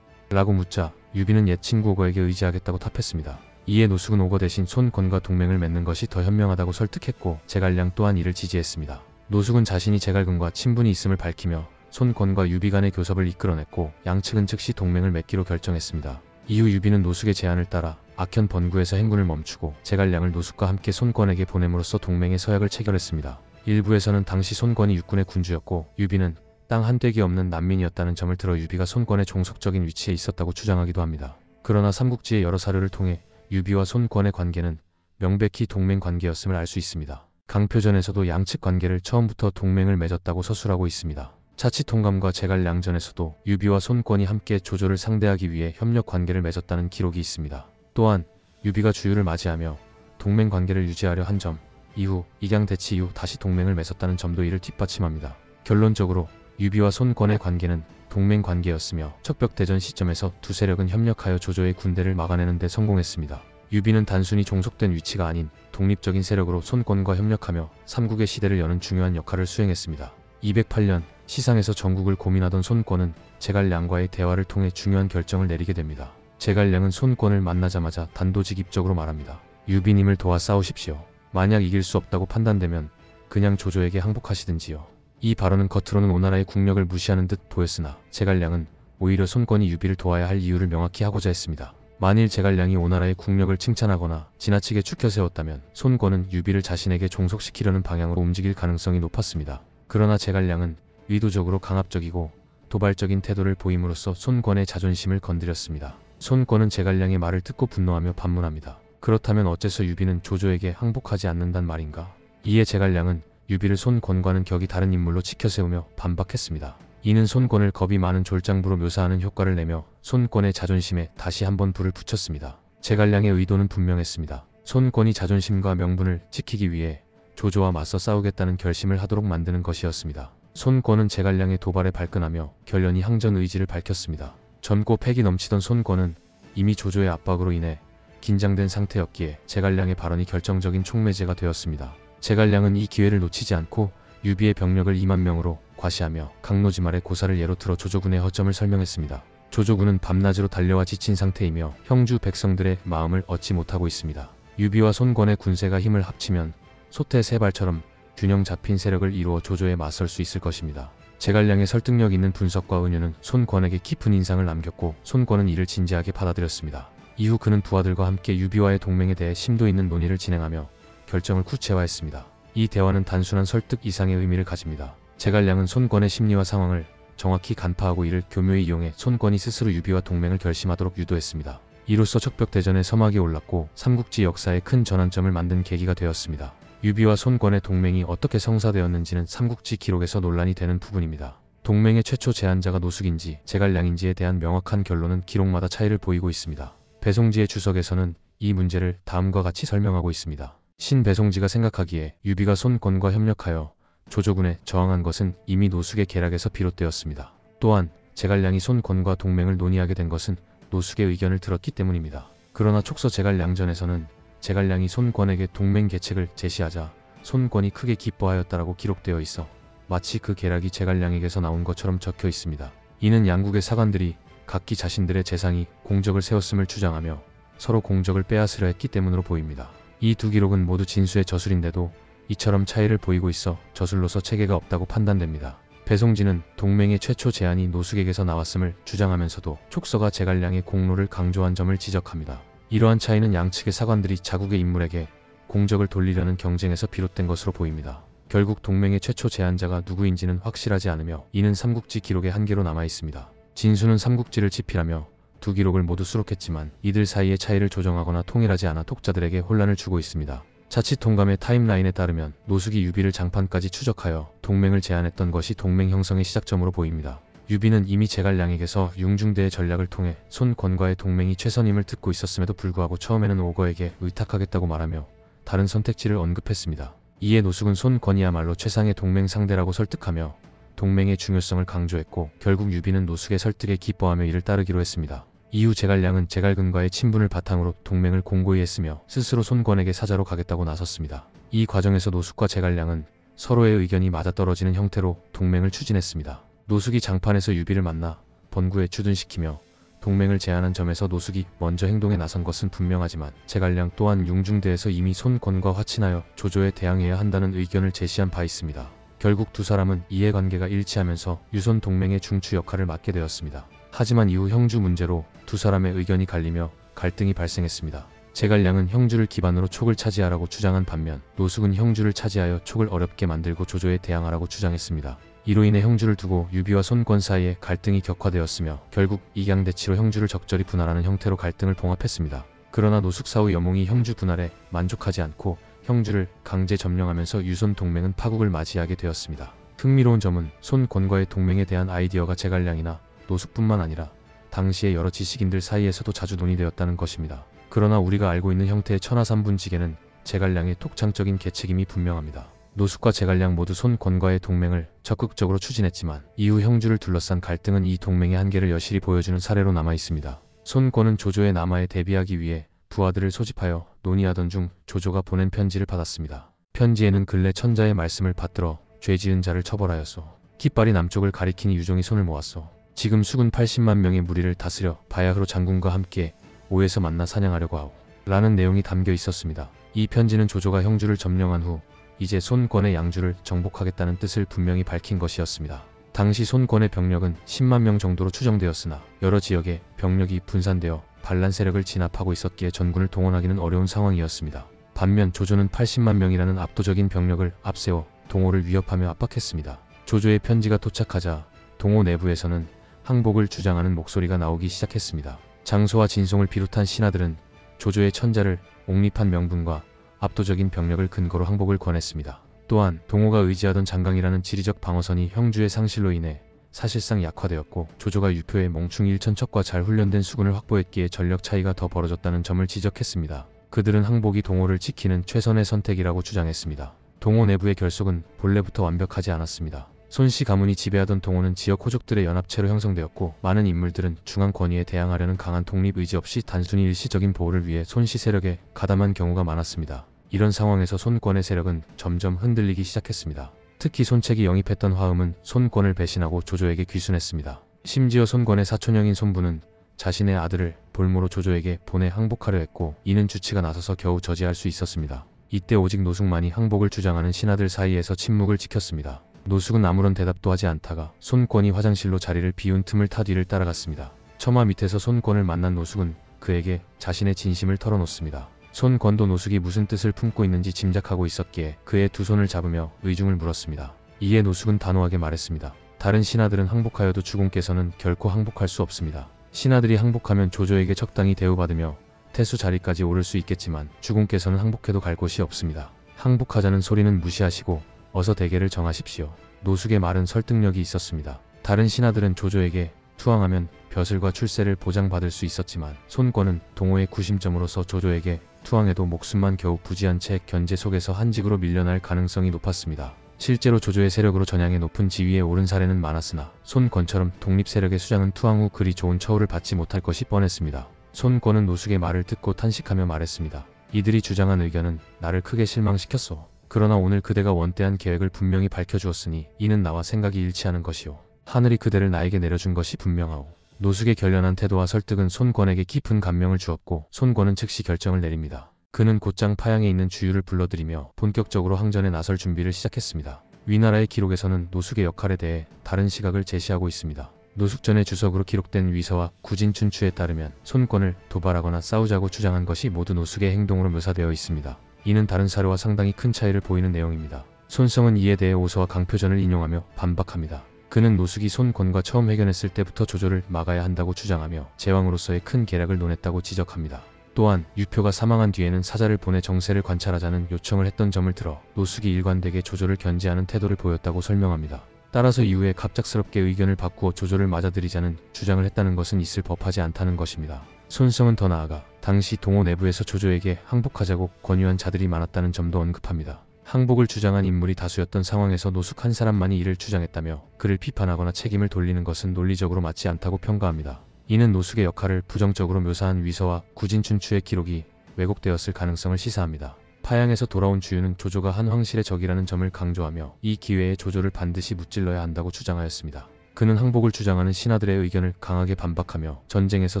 라고 묻자 유비는 옛 친구 오거에게 의지하겠다고 답했습니다. 이에 노숙은 오거 대신 손권과 동맹을 맺는 것이 더 현명하다고 설득했고 제갈량 또한 이를 지지했습니다. 노숙은 자신이 제갈군과 친분이 있음을 밝히며 손권과 유비 간의 교섭을 이끌어냈고 양측은 즉시 동맹을 맺기로 결정했습니다. 이후 유비는 노숙의 제안을 따라 악현 번구에서 행군을 멈추고 제갈량을 노숙과 함께 손권에게 보냄으로써 동맹의 서약을 체결했습니다. 일부에서는 당시 손권이 육군의 군주였고 유비는 땅 한 떼기 없는 난민이었다는 점을 들어 유비가 손권의 종속적인 위치에 있었다고 주장하기도 합니다. 그러나 삼국지의 여러 사료를 통해 유비와 손권의 관계는 명백히 동맹 관계였음을 알 수 있습니다. 강표전에서도 양측 관계를 처음부터 동맹을 맺었다고 서술하고 있습니다. 자치통감과 제갈량전에서도 유비와 손권이 함께 조조를 상대하기 위해 협력 관계를 맺었다는 기록이 있습니다. 또한 유비가 주유를 맞이하며 동맹 관계를 유지하려 한 점, 이후 익양 대치 이후 다시 동맹을 맺었다는 점도 이를 뒷받침합니다. 결론적으로 유비와 손권의 관계는 동맹 관계였으며 척벽대전 시점에서 두 세력은 협력하여 조조의 군대를 막아내는 데 성공했습니다. 유비는 단순히 종속된 위치가 아닌 독립적인 세력으로 손권과 협력하며 삼국의 시대를 여는 중요한 역할을 수행했습니다. 208년 시상에서 전국을 고민하던 손권은 제갈량과의 대화를 통해 중요한 결정을 내리게 됩니다. 제갈량은 손권을 만나자마자 단도직입적으로 말합니다. 유비님을 도와 싸우십시오. 만약 이길 수 없다고 판단되면 그냥 조조에게 항복하시든지요. 이 발언은 겉으로는 오나라의 국력을 무시하는 듯 보였으나 제갈량은 오히려 손권이 유비를 도와야 할 이유를 명확히 하고자 했습니다. 만일 제갈량이 오나라의 국력을 칭찬하거나 지나치게 추켜 세웠다면 손권은 유비를 자신에게 종속시키려는 방향으로 움직일 가능성이 높았습니다. 그러나 제갈량은 의도적으로 강압적이고 도발적인 태도를 보임으로써 손권의 자존심을 건드렸습니다. 손권은 제갈량의 말을 듣고 분노하며 반문합니다. 그렇다면 어째서 유비는 조조에게 항복하지 않는단 말인가? 이에 제갈량은 유비를 손권과는 격이 다른 인물로 치켜세우며 반박했습니다. 이는 손권을 겁이 많은 졸장부로 묘사하는 효과를 내며 손권의 자존심에 다시 한번 불을 붙였습니다. 제갈량의 의도는 분명했습니다. 손권이 자존심과 명분을 지키기 위해 조조와 맞서 싸우겠다는 결심을 하도록 만드는 것이었습니다. 손권은 제갈량의 도발에 발끈하며 결연히 항전 의지를 밝혔습니다. 젊고 패기 넘치던 손권은 이미 조조의 압박으로 인해 긴장된 상태였기에 제갈량의 발언이 결정적인 촉매제가 되었습니다. 제갈량은 이 기회를 놓치지 않고 유비의 병력을 2만 명으로 과시하며 강노지말의 고사를 예로 들어 조조군의 허점을 설명했습니다. 조조군은 밤낮으로 달려와 지친 상태이며 형주 백성들의 마음을 얻지 못하고 있습니다. 유비와 손권의 군세가 힘을 합치면 소태 세 발처럼 균형 잡힌 세력을 이루어 조조에 맞설 수 있을 것입니다. 제갈량의 설득력 있는 분석과 은유는 손권에게 깊은 인상을 남겼고 손권은 이를 진지하게 받아들였습니다. 이후 그는 부하들과 함께 유비와의 동맹에 대해 심도 있는 논의를 진행하며 결정을 구체화했습니다. 이 대화는 단순한 설득 이상의 의미를 가집니다. 제갈량은 손권의 심리와 상황을 정확히 간파하고 이를 교묘히 이용해 손권이 스스로 유비와 동맹을 결심하도록 유도했습니다. 이로써 척벽대전의 서막이 올랐고 삼국지 역사에 큰 전환점을 만든 계기가 되었습니다. 유비와 손권의 동맹이 어떻게 성사되었는지는 삼국지 기록에서 논란이 되는 부분입니다. 동맹의 최초 제안자가 노숙인지 제갈량인지에 대한 명확한 결론은 기록마다 차이를 보이고 있습니다. 배송지의 주석에서는 이 문제를 다음과 같이 설명하고 있습니다. 신배송지가 생각하기에 유비가 손권과 협력하여 조조군에 저항한 것은 이미 노숙의 계략에서 비롯되었습니다. 또한 제갈량이 손권과 동맹을 논의하게 된 것은 노숙의 의견을 들었기 때문입니다. 그러나 촉서 제갈량전에서는 제갈량이 손권에게 동맹 계책을 제시하자 손권이 크게 기뻐하였다라고 기록되어 있어 마치 그 계략이 제갈량에게서 나온 것처럼 적혀 있습니다. 이는 양국의 사관들이 각기 자신들의 재상이 공적을 세웠음을 주장하며 서로 공적을 빼앗으려 했기 때문으로 보입니다. 이 두 기록은 모두 진수의 저술인데도 이처럼 차이를 보이고 있어 저술로서 체계가 없다고 판단됩니다. 배송지는 동맹의 최초 제안이 노숙에게서 나왔음을 주장하면서도 촉서가 제갈량의 공로를 강조한 점을 지적합니다. 이러한 차이는 양측의 사관들이 자국의 인물에게 공적을 돌리려는 경쟁에서 비롯된 것으로 보입니다. 결국 동맹의 최초 제안자가 누구인지는 확실하지 않으며 이는 삼국지 기록의 한계로 남아있습니다. 진수는 삼국지를 집필하며 두 기록을 모두 수록했지만 이들 사이의 차이를 조정하거나 통일하지 않아 독자들에게 혼란을 주고 있습니다. 자칫 통감의 타임라인에 따르면 노숙이 유비를 장판까지 추적하여 동맹을 제안했던 것이 동맹 형성의 시작점으로 보입니다. 유비는 이미 제갈량에게서 융중대의 전략을 통해 손권과의 동맹이 최선임을 듣고 있었음에도 불구하고 처음에는 오거에게 의탁하겠다고 말하며 다른 선택지를 언급했습니다. 이에 노숙은 손권이야말로 최상의 동맹 상대라고 설득하며 동맹의 중요성을 강조했고 결국 유비는 노숙의 설득에 기뻐하며 이를 따르기로 했습니다. 이후 제갈량은 제갈근과의 친분을 바탕으로 동맹을 공고히 했으며 스스로 손권에게 사자로 가겠다고 나섰습니다. 이 과정에서 노숙과 제갈량은 서로의 의견이 맞아떨어지는 형태로 동맹을 추진했습니다. 노숙이 장판에서 유비를 만나 번구에 주둔시키며 동맹을 제안한 점에서 노숙이 먼저 행동에 나선 것은 분명하지만 제갈량 또한 융중대에서 이미 손권과 화친하여 조조에 대항해야 한다는 의견을 제시한 바 있습니다. 결국 두 사람은 이해관계가 일치하면서 유손 동맹의 중추 역할을 맡게 되었습니다. 하지만 이후 형주 문제로 두 사람의 의견이 갈리며 갈등이 발생했습니다. 제갈량은 형주를 기반으로 촉을 차지하라고 주장한 반면 노숙은 형주를 차지하여 촉을 어렵게 만들고 조조에 대항하라고 주장했습니다. 이로 인해 형주를 두고 유비와 손권 사이에 갈등이 격화되었으며 결국 익양대치로 형주를 적절히 분할하는 형태로 갈등을 봉합했습니다. 그러나 노숙 사후 여몽이 형주 분할에 만족하지 않고 형주를 강제 점령하면서 유손 동맹은 파국을 맞이하게 되었습니다. 흥미로운 점은 손권과의 동맹에 대한 아이디어가 제갈량이나 노숙뿐만 아니라 당시의 여러 지식인들 사이에서도 자주 논의되었다는 것입니다. 그러나 우리가 알고 있는 형태의 천하삼분지계는 제갈량의 독창적인 계책임이 분명합니다. 노숙과 제갈량 모두 손권과의 동맹을 적극적으로 추진했지만 이후 형주를 둘러싼 갈등은 이 동맹의 한계를 여실히 보여주는 사례로 남아 있습니다. 손권은 조조의 남하에 대비하기 위해 부하들을 소집하여 논의하던 중 조조가 보낸 편지를 받았습니다. 편지에는 근래 천자의 말씀을 받들어 죄 지은 자를 처벌하였소. 깃발이 남쪽을 가리키니 유종이 손을 모았소. 지금 수군 80만 명의 무리를 다스려 바야흐로 장군과 함께 오에서 만나 사냥하려고 하오. 라는 내용이 담겨 있었습니다. 이 편지는 조조가 형주를 점령한 후 이제 손권의 양주를 정복하겠다는 뜻을 분명히 밝힌 것이었습니다. 당시 손권의 병력은 10만 명 정도로 추정되었으나 여러 지역에 병력이 분산되어 반란 세력을 진압하고 있었기에 전군을 동원하기는 어려운 상황이었습니다. 반면 조조는 80만 명이라는 압도적인 병력을 앞세워 동호를 위협하며 압박했습니다. 조조의 편지가 도착하자 동호 내부에서는 항복을 주장하는 목소리가 나오기 시작했습니다. 장소와 진송을 비롯한 신하들은 조조의 천자를 옹립한 명분과 압도적인 병력을 근거로 항복을 권했습니다. 또한 동호가 의지하던 장강이라는 지리적 방어선이 형주의 상실로 인해 사실상 약화되었고 조조가 유표의 몽충 1천척과 잘 훈련된 수군을 확보했기에 전력 차이가 더 벌어졌다는 점을 지적했습니다. 그들은 항복이 동호를 지키는 최선의 선택이라고 주장했습니다. 동호 내부의 결속은 본래부터 완벽하지 않았습니다. 손씨 가문이 지배하던 동호는 지역 호족들의 연합체로 형성되었고 많은 인물들은 중앙 권위에 대항하려는 강한 독립 의지 없이 단순히 일시적인 보호를 위해 손씨 세력에 가담한 경우가 많았습니다. 이런 상황에서 손권의 세력은 점점 흔들리기 시작했습니다. 특히 손책이 영입했던 화음은 손권을 배신하고 조조에게 귀순했습니다. 심지어 손권의 사촌형인 손부는 자신의 아들을 볼모로 조조에게 보내 항복하려 했고 이는 주치가 나서서 겨우 저지할 수 있었습니다. 이때 오직 노숙만이 항복을 주장하는 신하들 사이에서 침묵을 지켰습니다. 노숙은 아무런 대답도 하지 않다가 손권이 화장실로 자리를 비운 틈을 타 뒤를 따라갔습니다. 처마 밑에서 손권을 만난 노숙은 그에게 자신의 진심을 털어놓습니다. 손권도 노숙이 무슨 뜻을 품고 있는지 짐작하고 있었기에 그의 두 손을 잡으며 의중을 물었습니다. 이에 노숙은 단호하게 말했습니다. 다른 신하들은 항복하여도 주공께서는 결코 항복할 수 없습니다. 신하들이 항복하면 조조에게 적당히 대우받으며 태수 자리까지 오를 수 있겠지만 주공께서는 항복해도 갈 곳이 없습니다. 항복하자는 소리는 무시하시고 어서 대계를 정하십시오. 노숙의 말은 설득력이 있었습니다. 다른 신하들은 조조에게 투항하면 벼슬과 출세를 보장받을 수 있었지만 손권은 동호의 구심점으로서 조조에게 투항해도 목숨만 겨우 부지한 채 견제 속에서 한직으로 밀려날 가능성이 높았습니다. 실제로 조조의 세력으로 전향해 높은 지위에 오른 사례는 많았으나 손권처럼 독립 세력의 수장은 투항 후 그리 좋은 처우를 받지 못할 것이 뻔했습니다. 손권은 노숙의 말을 듣고 탄식하며 말했습니다. 이들이 주장한 의견은 나를 크게 실망시켰소. 그러나 오늘 그대가 원대한 계획을 분명히 밝혀주었으니 이는 나와 생각이 일치하는 것이오. 하늘이 그대를 나에게 내려준 것이 분명하오. 노숙의 결연한 태도와 설득은 손권에게 깊은 감명을 주었고 손권은 즉시 결정을 내립니다. 그는 곧장 파양에 있는 주유를 불러들이며 본격적으로 항전에 나설 준비를 시작했습니다. 위나라의 기록에서는 노숙의 역할에 대해 다른 시각을 제시하고 있습니다. 노숙전의 주석으로 기록된 위서와 구진춘추에 따르면 손권을 도발하거나 싸우자고 주장한 것이 모두 노숙의 행동으로 묘사되어 있습니다. 이는 다른 사료와 상당히 큰 차이를 보이는 내용입니다. 손성은 이에 대해 오서와 강표전을 인용하며 반박합니다. 그는 노숙이 손권과 처음 회견했을 때부터 조조를 막아야 한다고 주장하며 제왕으로서의 큰 계략을 논했다고 지적합니다. 또한 유표가 사망한 뒤에는 사자를 보내 정세를 관찰하자는 요청을 했던 점을 들어 노숙이 일관되게 조조를 견제하는 태도를 보였다고 설명합니다. 따라서 이후에 갑작스럽게 의견을 바꾸어 조조를 맞아들이자는 주장을 했다는 것은 있을 법하지 않다는 것입니다. 손성은 더 나아가 당시 동호 내부에서 조조에게 항복하자고 권유한 자들이 많았다는 점도 언급합니다. 항복을 주장한 인물이 다수였던 상황에서 노숙 한 사람만이 이를 주장했다며 그를 비판하거나 책임을 돌리는 것은 논리적으로 맞지 않다고 평가합니다. 이는 노숙의 역할을 부정적으로 묘사한 위서와 구진춘추의 기록이 왜곡되었을 가능성을 시사합니다. 파양에서 돌아온 주유는 조조가 한 황실의 적이라는 점을 강조하며 이 기회에 조조를 반드시 무찔러야 한다고 주장하였습니다. 그는 항복을 주장하는 신하들의 의견을 강하게 반박하며 전쟁에서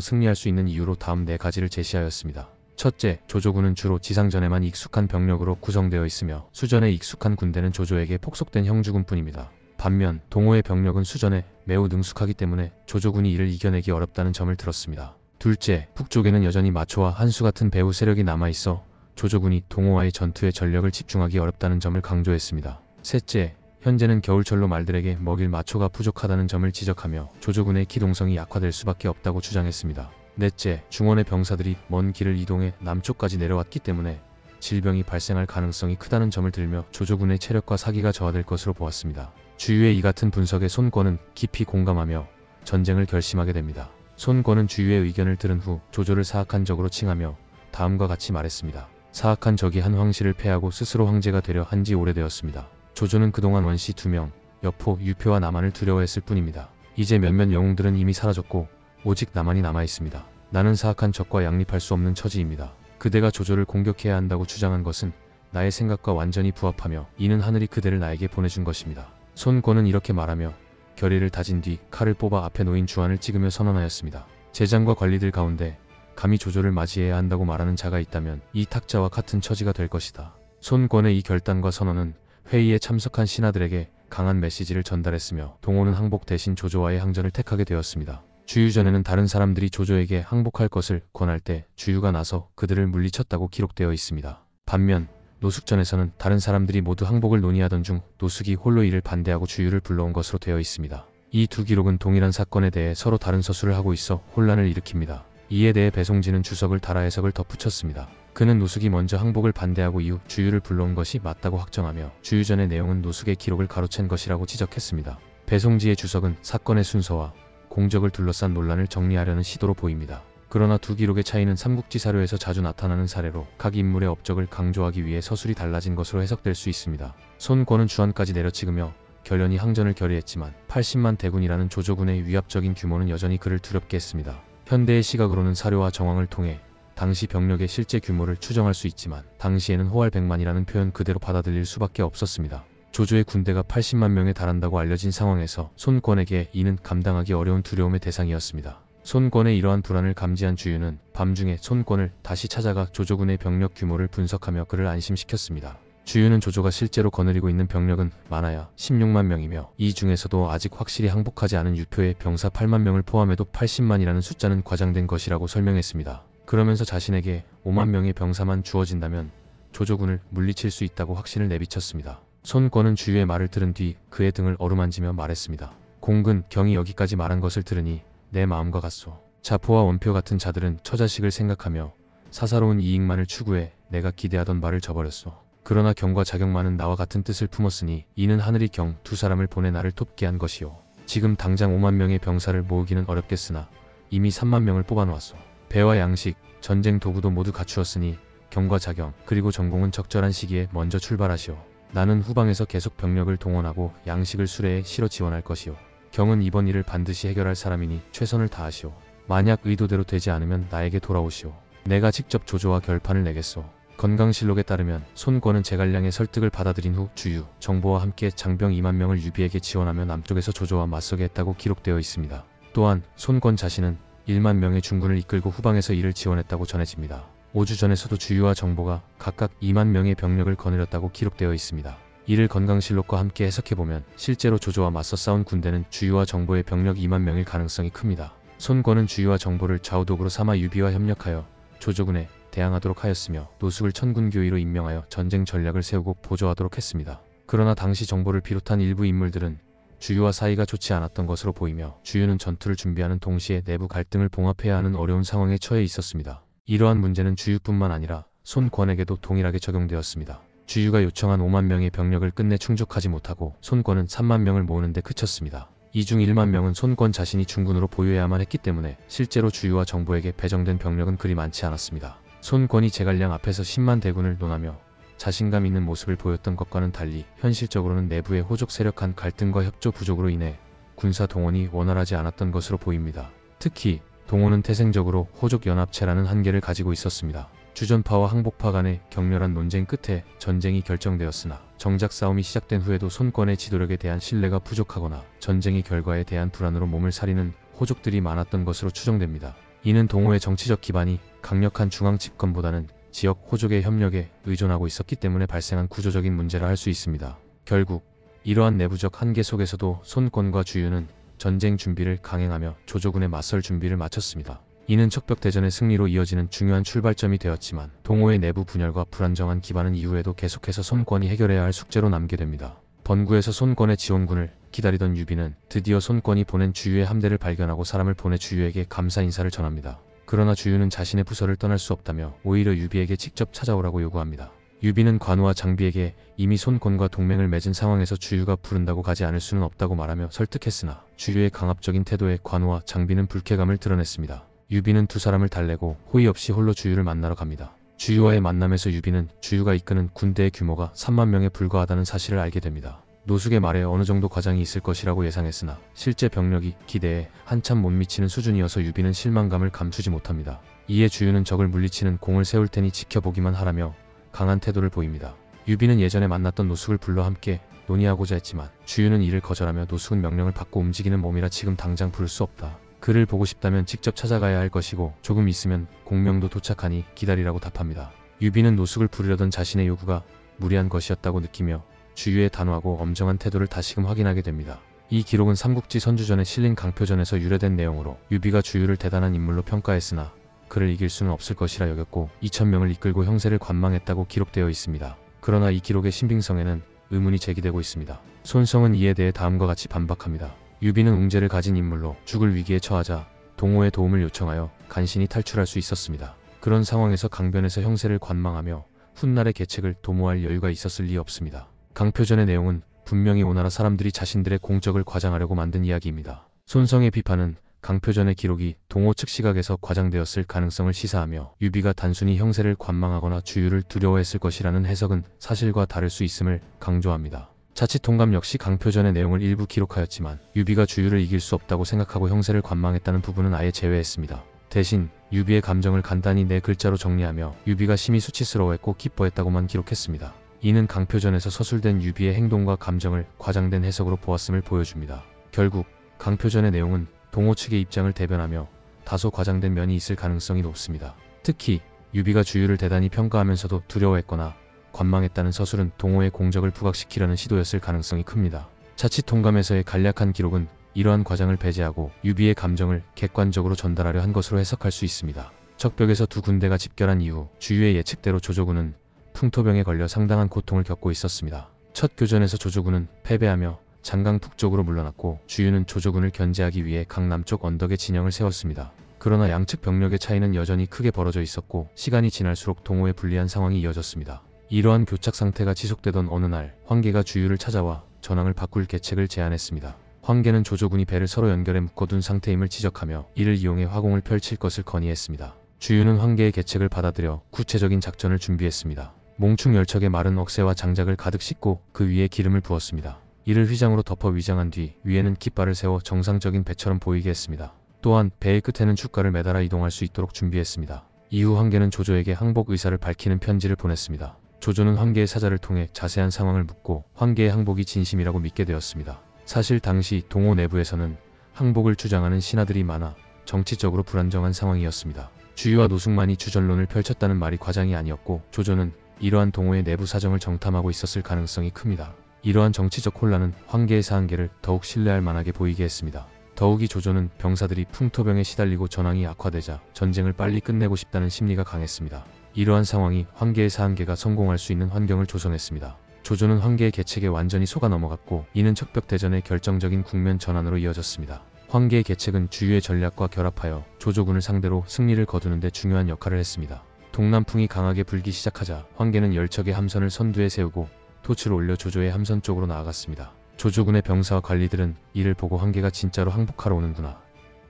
승리할 수 있는 이유로 다음 4가지를 제시하였습니다. 첫째, 조조군은 주로 지상전에만 익숙한 병력으로 구성되어 있으며 수전에 익숙한 군대는 조조에게 폭속된 형주군뿐입니다. 반면 동호의 병력은 수전에 매우 능숙하기 때문에 조조군이 이를 이겨내기 어렵다는 점을 들었습니다. 둘째, 북쪽에는 여전히 마초와 한수 같은 배후 세력이 남아있어 조조군이 동호와의 전투에 전력을 집중하기 어렵다는 점을 강조했습니다. 셋째, 현재는 겨울철로 말들에게 먹일 마초가 부족하다는 점을 지적하며 조조군의 기동성이 약화될 수밖에 없다고 주장했습니다. 넷째, 중원의 병사들이 먼 길을 이동해 남쪽까지 내려왔기 때문에 질병이 발생할 가능성이 크다는 점을 들며 조조군의 체력과 사기가 저하될 것으로 보았습니다. 주유의 이 같은 분석에 손권은 깊이 공감하며 전쟁을 결심하게 됩니다. 손권은 주유의 의견을 들은 후 조조를 사악한 적으로 칭하며 다음과 같이 말했습니다. 사악한 적이 한 황실을 패하고 스스로 황제가 되려 한지 오래되었습니다. 조조는 그동안 원시 2명, 여포, 유표와 남한을 두려워했을 뿐입니다. 이제 몇몇 영웅들은 이미 사라졌고 오직 남한이 남아있습니다. 나는 사악한 적과 양립할 수 없는 처지입니다. 그대가 조조를 공격해야 한다고 주장한 것은 나의 생각과 완전히 부합하며 이는 하늘이 그대를 나에게 보내준 것입니다. 손권은 이렇게 말하며 결의를 다진 뒤 칼을 뽑아 앞에 놓인 주안을 찍으며 선언하였습니다. 제장과 관리들 가운데 감히 조조를 맞이해야 한다고 말하는 자가 있다면 이 탁자와 같은 처지가 될 것이다. 손권의 이 결단과 선언은 회의에 참석한 신하들에게 강한 메시지를 전달했으며 동호는 항복 대신 조조와의 항전을 택하게 되었습니다. 주유 전에는 다른 사람들이 조조에게 항복할 것을 권할 때 주유가 나서 그들을 물리쳤다고 기록되어 있습니다. 반면 노숙전에서는 다른 사람들이 모두 항복을 논의하던 중 노숙이 홀로 이를 반대하고 주유를 불러온 것으로 되어 있습니다. 이 두 기록은 동일한 사건에 대해 서로 다른 서술을 하고 있어 혼란을 일으킵니다. 이에 대해 배송진은 주석을 달아 해석을 덧붙였습니다. 그는 노숙이 먼저 항복을 반대하고 이후 주유를 불러온 것이 맞다고 확정하며 주유전의 내용은 노숙의 기록을 가로챈 것이라고 지적했습니다. 배송지의 주석은 사건의 순서와 공적을 둘러싼 논란을 정리하려는 시도로 보입니다. 그러나 두 기록의 차이는 삼국지 사료에서 자주 나타나는 사례로 각 인물의 업적을 강조하기 위해 서술이 달라진 것으로 해석될 수 있습니다. 손권은 주안까지 내려치으며 결연히 항전을 결의했지만 80만 대군이라는 조조군의 위압적인 규모는 여전히 그를 두렵게 했습니다. 현대의 시각으로는 사료와 정황을 통해 당시 병력의 실제 규모를 추정할 수 있지만 당시에는 호활 100만이라는 표현 그대로 받아들일 수밖에 없었습니다. 조조의 군대가 80만 명에 달한다고 알려진 상황에서 손권에게 이는 감당하기 어려운 두려움의 대상이었습니다. 손권의 이러한 불안을 감지한 주유는 밤중에 손권을 다시 찾아가 조조군의 병력 규모를 분석하며 그를 안심시켰습니다. 주유는 조조가 실제로 거느리고 있는 병력은 많아야 16만 명이며 이 중에서도 아직 확실히 항복하지 않은 유표의 병사 8만 명을 포함해도 80만이라는 숫자는 과장된 것이라고 설명했습니다. 그러면서 자신에게 5만 명의 병사만 주어진다면 조조군을 물리칠 수 있다고 확신을 내비쳤습니다. 손권은 주유의 말을 들은 뒤 그의 등을 어루만지며 말했습니다. 공근 경이 여기까지 말한 것을 들으니 내 마음과 같소. 자포와 원표 같은 자들은 처자식을 생각하며 사사로운 이익만을 추구해 내가 기대하던 바를 저버렸소. 그러나 경과 자경만은 나와 같은 뜻을 품었으니 이는 하늘이 경 두 사람을 보내 나를 돕게 한 것이오. 지금 당장 5만 명의 병사를 모으기는 어렵겠으나 이미 3만 명을 뽑아놓았소. 배와 양식, 전쟁 도구도 모두 갖추었으니 경과 자경 그리고 전공은 적절한 시기에 먼저 출발하시오. 나는 후방에서 계속 병력을 동원하고 양식을 수레에 실어 지원할 것이오. 경은 이번 일을 반드시 해결할 사람이니 최선을 다하시오. 만약 의도대로 되지 않으면 나에게 돌아오시오. 내가 직접 조조와 결판을 내겠소. 건강실록에 따르면 손권은 제갈량의 설득을 받아들인 후 주유, 정보와 함께 장병 2만 명을 유비에게 지원하며 남쪽에서 조조와 맞서게 했다고 기록되어 있습니다. 또한 손권 자신은 1만 명의 중군을 이끌고 후방에서 이를 지원했다고 전해집니다. 5주 전에서도 주유와 정보가 각각 2만 명의 병력을 거느렸다고 기록되어 있습니다. 이를 건강실록과 함께 해석해보면 실제로 조조와 맞서 싸운 군대는 주유와 정보의 병력 2만 명일 가능성이 큽니다. 손권은 주유와 정보를 좌우독으로 삼아 유비와 협력하여 조조군에 대항하도록 하였으며 노숙을 천군교의로 임명하여 전쟁 전략을 세우고 보조하도록 했습니다. 그러나 당시 정보를 비롯한 일부 인물들은 주유와 사이가 좋지 않았던 것으로 보이며 주유는 전투를 준비하는 동시에 내부 갈등을 봉합해야 하는 어려운 상황에 처해 있었습니다. 이러한 문제는 주유뿐만 아니라 손권에게도 동일하게 적용되었습니다. 주유가 요청한 5만 명의 병력을 끝내 충족하지 못하고 손권은 3만 명을 모으는 데 그쳤습니다. 이 중 1만 명은 손권 자신이 중군으로 보유해야만 했기 때문에 실제로 주유와 정보에게 배정된 병력은 그리 많지 않았습니다. 손권이 제갈량 앞에서 10만 대군을 논하며 자신감 있는 모습을 보였던 것과는 달리 현실적으로는 내부의 호족 세력 간 갈등과 협조 부족으로 인해 군사 동원이 원활하지 않았던 것으로 보입니다. 특히 동원은 태생적으로 호족 연합체라는 한계를 가지고 있었습니다. 주전파와 항복파 간의 격렬한 논쟁 끝에 전쟁이 결정되었으나 정작 싸움이 시작된 후에도 손권의 지도력에 대한 신뢰가 부족하거나 전쟁의 결과에 대한 불안으로 몸을 사리는 호족들이 많았던 것으로 추정됩니다. 이는 동호의 정치적 기반이 강력한 중앙 집권보다는 지역 호족의 협력에 의존하고 있었기 때문에 발생한 구조적인 문제라 할 수 있습니다. 결국 이러한 내부적 한계 속에서도 손권과 주유는 전쟁 준비를 강행하며 조조군에 맞설 준비를 마쳤습니다. 이는 척벽대전의 승리로 이어지는 중요한 출발점이 되었지만 동호의 내부 분열과 불안정한 기반은 이후에도 계속해서 손권이 해결해야 할 숙제로 남게 됩니다. 번구에서 손권의 지원군을 기다리던 유비는 드디어 손권이 보낸 주유의 함대를 발견하고 사람을 보내 주유에게 감사 인사를 전합니다. 그러나 주유는 자신의 부서를 떠날 수 없다며 오히려 유비에게 직접 찾아오라고 요구합니다. 유비는 관우와 장비에게 이미 손권과 동맹을 맺은 상황에서 주유가 부른다고 가지 않을 수는 없다고 말하며 설득했으나 주유의 강압적인 태도에 관우와 장비는 불쾌감을 드러냈습니다. 유비는 두 사람을 달래고 호의 없이 홀로 주유를 만나러 갑니다. 주유와의 만남에서 유비는 주유가 이끄는 군대의 규모가 3만 명에 불과하다는 사실을 알게 됩니다. 노숙의 말에 어느 정도 과장이 있을 것이라고 예상했으나 실제 병력이 기대에 한참 못 미치는 수준이어서 유비는 실망감을 감추지 못합니다. 이에 주유는 적을 물리치는 공을 세울 테니 지켜보기만 하라며 강한 태도를 보입니다. 유비는 예전에 만났던 노숙을 불러 함께 논의하고자 했지만 주유는 이를 거절하며 노숙은 명령을 받고 움직이는 몸이라 지금 당장 부를 수 없다. 그를 보고 싶다면 직접 찾아가야 할 것이고 조금 있으면 공명도 도착하니 기다리라고 답합니다. 유비는 노숙을 부르려던 자신의 요구가 무리한 것이었다고 느끼며 주유의 단호하고 엄정한 태도를 다시금 확인하게 됩니다. 이 기록은 삼국지 선주전에 실린 강표전에서 유래된 내용으로 유비가 주유를 대단한 인물로 평가했으나 그를 이길 수는 없을 것이라 여겼고 2,000명을 이끌고 형세를 관망했다고 기록되어 있습니다. 그러나 이 기록의 신빙성에는 의문이 제기되고 있습니다. 손성은 이에 대해 다음과 같이 반박합니다. 유비는 웅재를 가진 인물로 죽을 위기에 처하자 동호의 도움을 요청하여 간신히 탈출할 수 있었습니다. 그런 상황에서 강변에서 형세를 관망하며 훗날의 계책을 도모할 여유가 있었을 리 없습니다. 강표전의 내용은 분명히 오나라 사람들이 자신들의 공적을 과장하려고 만든 이야기입니다. 손성의 비판은 강표전의 기록이 동호 측 시각에서 과장되었을 가능성을 시사하며 유비가 단순히 형세를 관망하거나 주유를 두려워했을 것이라는 해석은 사실과 다를 수 있음을 강조합니다. 자칫 통감 역시 강표전의 내용을 일부 기록하였지만 유비가 주유를 이길 수 없다고 생각하고 형세를 관망했다는 부분은 아예 제외했습니다. 대신 유비의 감정을 간단히 4글자로 정리하며 유비가 심히 수치스러워했고 기뻐했다고만 기록했습니다. 이는 강표전에서 서술된 유비의 행동과 감정을 과장된 해석으로 보았음을 보여줍니다. 결국 강표전의 내용은 동호 측의 입장을 대변하며 다소 과장된 면이 있을 가능성이 높습니다. 특히 유비가 주유를 대단히 평가하면서도 두려워했거나 관망했다는 서술은 동호의 공적을 부각시키려는 시도였을 가능성이 큽니다. 자칫 통감에서의 간략한 기록은 이러한 과장을 배제하고 유비의 감정을 객관적으로 전달하려 한 것으로 해석할 수 있습니다. 적벽에서 두 군대가 집결한 이후 주유의 예측대로 조조군은 풍토병에 걸려 상당한 고통을 겪고 있었습니다. 첫 교전에서 조조군은 패배하며 장강 북쪽으로 물러났고 주유는 조조군을 견제하기 위해 강남쪽 언덕에 진영을 세웠습니다. 그러나 양측 병력의 차이는 여전히 크게 벌어져 있었고 시간이 지날수록 동호에 불리한 상황이 이어졌습니다. 이러한 교착 상태가 지속되던 어느 날 황계가 주유를 찾아와 전황을 바꿀 계책을 제안했습니다. 황계는 조조군이 배를 서로 연결해 묶어둔 상태임을 지적하며 이를 이용해 화공을 펼칠 것을 건의했습니다. 주유는 황계의 계책을 받아들여 구체적인 작전을 준비했습니다. 몽충 열척에 마른 억새와 장작을 가득 싣고 그 위에 기름을 부었습니다. 이를 휘장으로 덮어 위장한 뒤 위에는 깃발을 세워 정상적인 배처럼 보이게 했습니다. 또한 배의 끝에는 축가를 매달아 이동할 수 있도록 준비했습니다. 이후 황계는 조조에게 항복 의사를 밝히는 편지를 보냈습니다. 조조는 황계의 사자를 통해 자세한 상황을 묻고 황계의 항복이 진심이라고 믿게 되었습니다. 사실 당시 동호 내부에서는 항복을 주장하는 신하들이 많아 정치적으로 불안정한 상황이었습니다. 주유와 노숙만이 주전론을 펼쳤다는 말이 과장이 아니었고 조조는 이러한 동호의 내부 사정을 정탐하고 있었을 가능성이 큽니다. 이러한 정치적 혼란은 황계의 사한계를 더욱 신뢰할 만하게 보이게 했습니다. 더욱이 조조는 병사들이 풍토병에 시달리고 전황이 악화되자 전쟁을 빨리 끝내고 싶다는 심리가 강했습니다. 이러한 상황이 황계의 사한계가 성공할 수 있는 환경을 조성했습니다. 조조는 황계의 계책에 완전히 속아 넘어갔고 이는 척벽대전의 결정적인 국면 전환으로 이어졌습니다. 황계의 계책은 주유의 전략과 결합하여 조조군을 상대로 승리를 거두는 데 중요한 역할을 했습니다. 동남풍이 강하게 불기 시작하자 황계는 열척의 함선을 선두에 세우고 토치를 올려 조조의 함선 쪽으로 나아갔습니다. 조조군의 병사와 관리들은 이를 보고 황계가 진짜로 항복하러 오는구나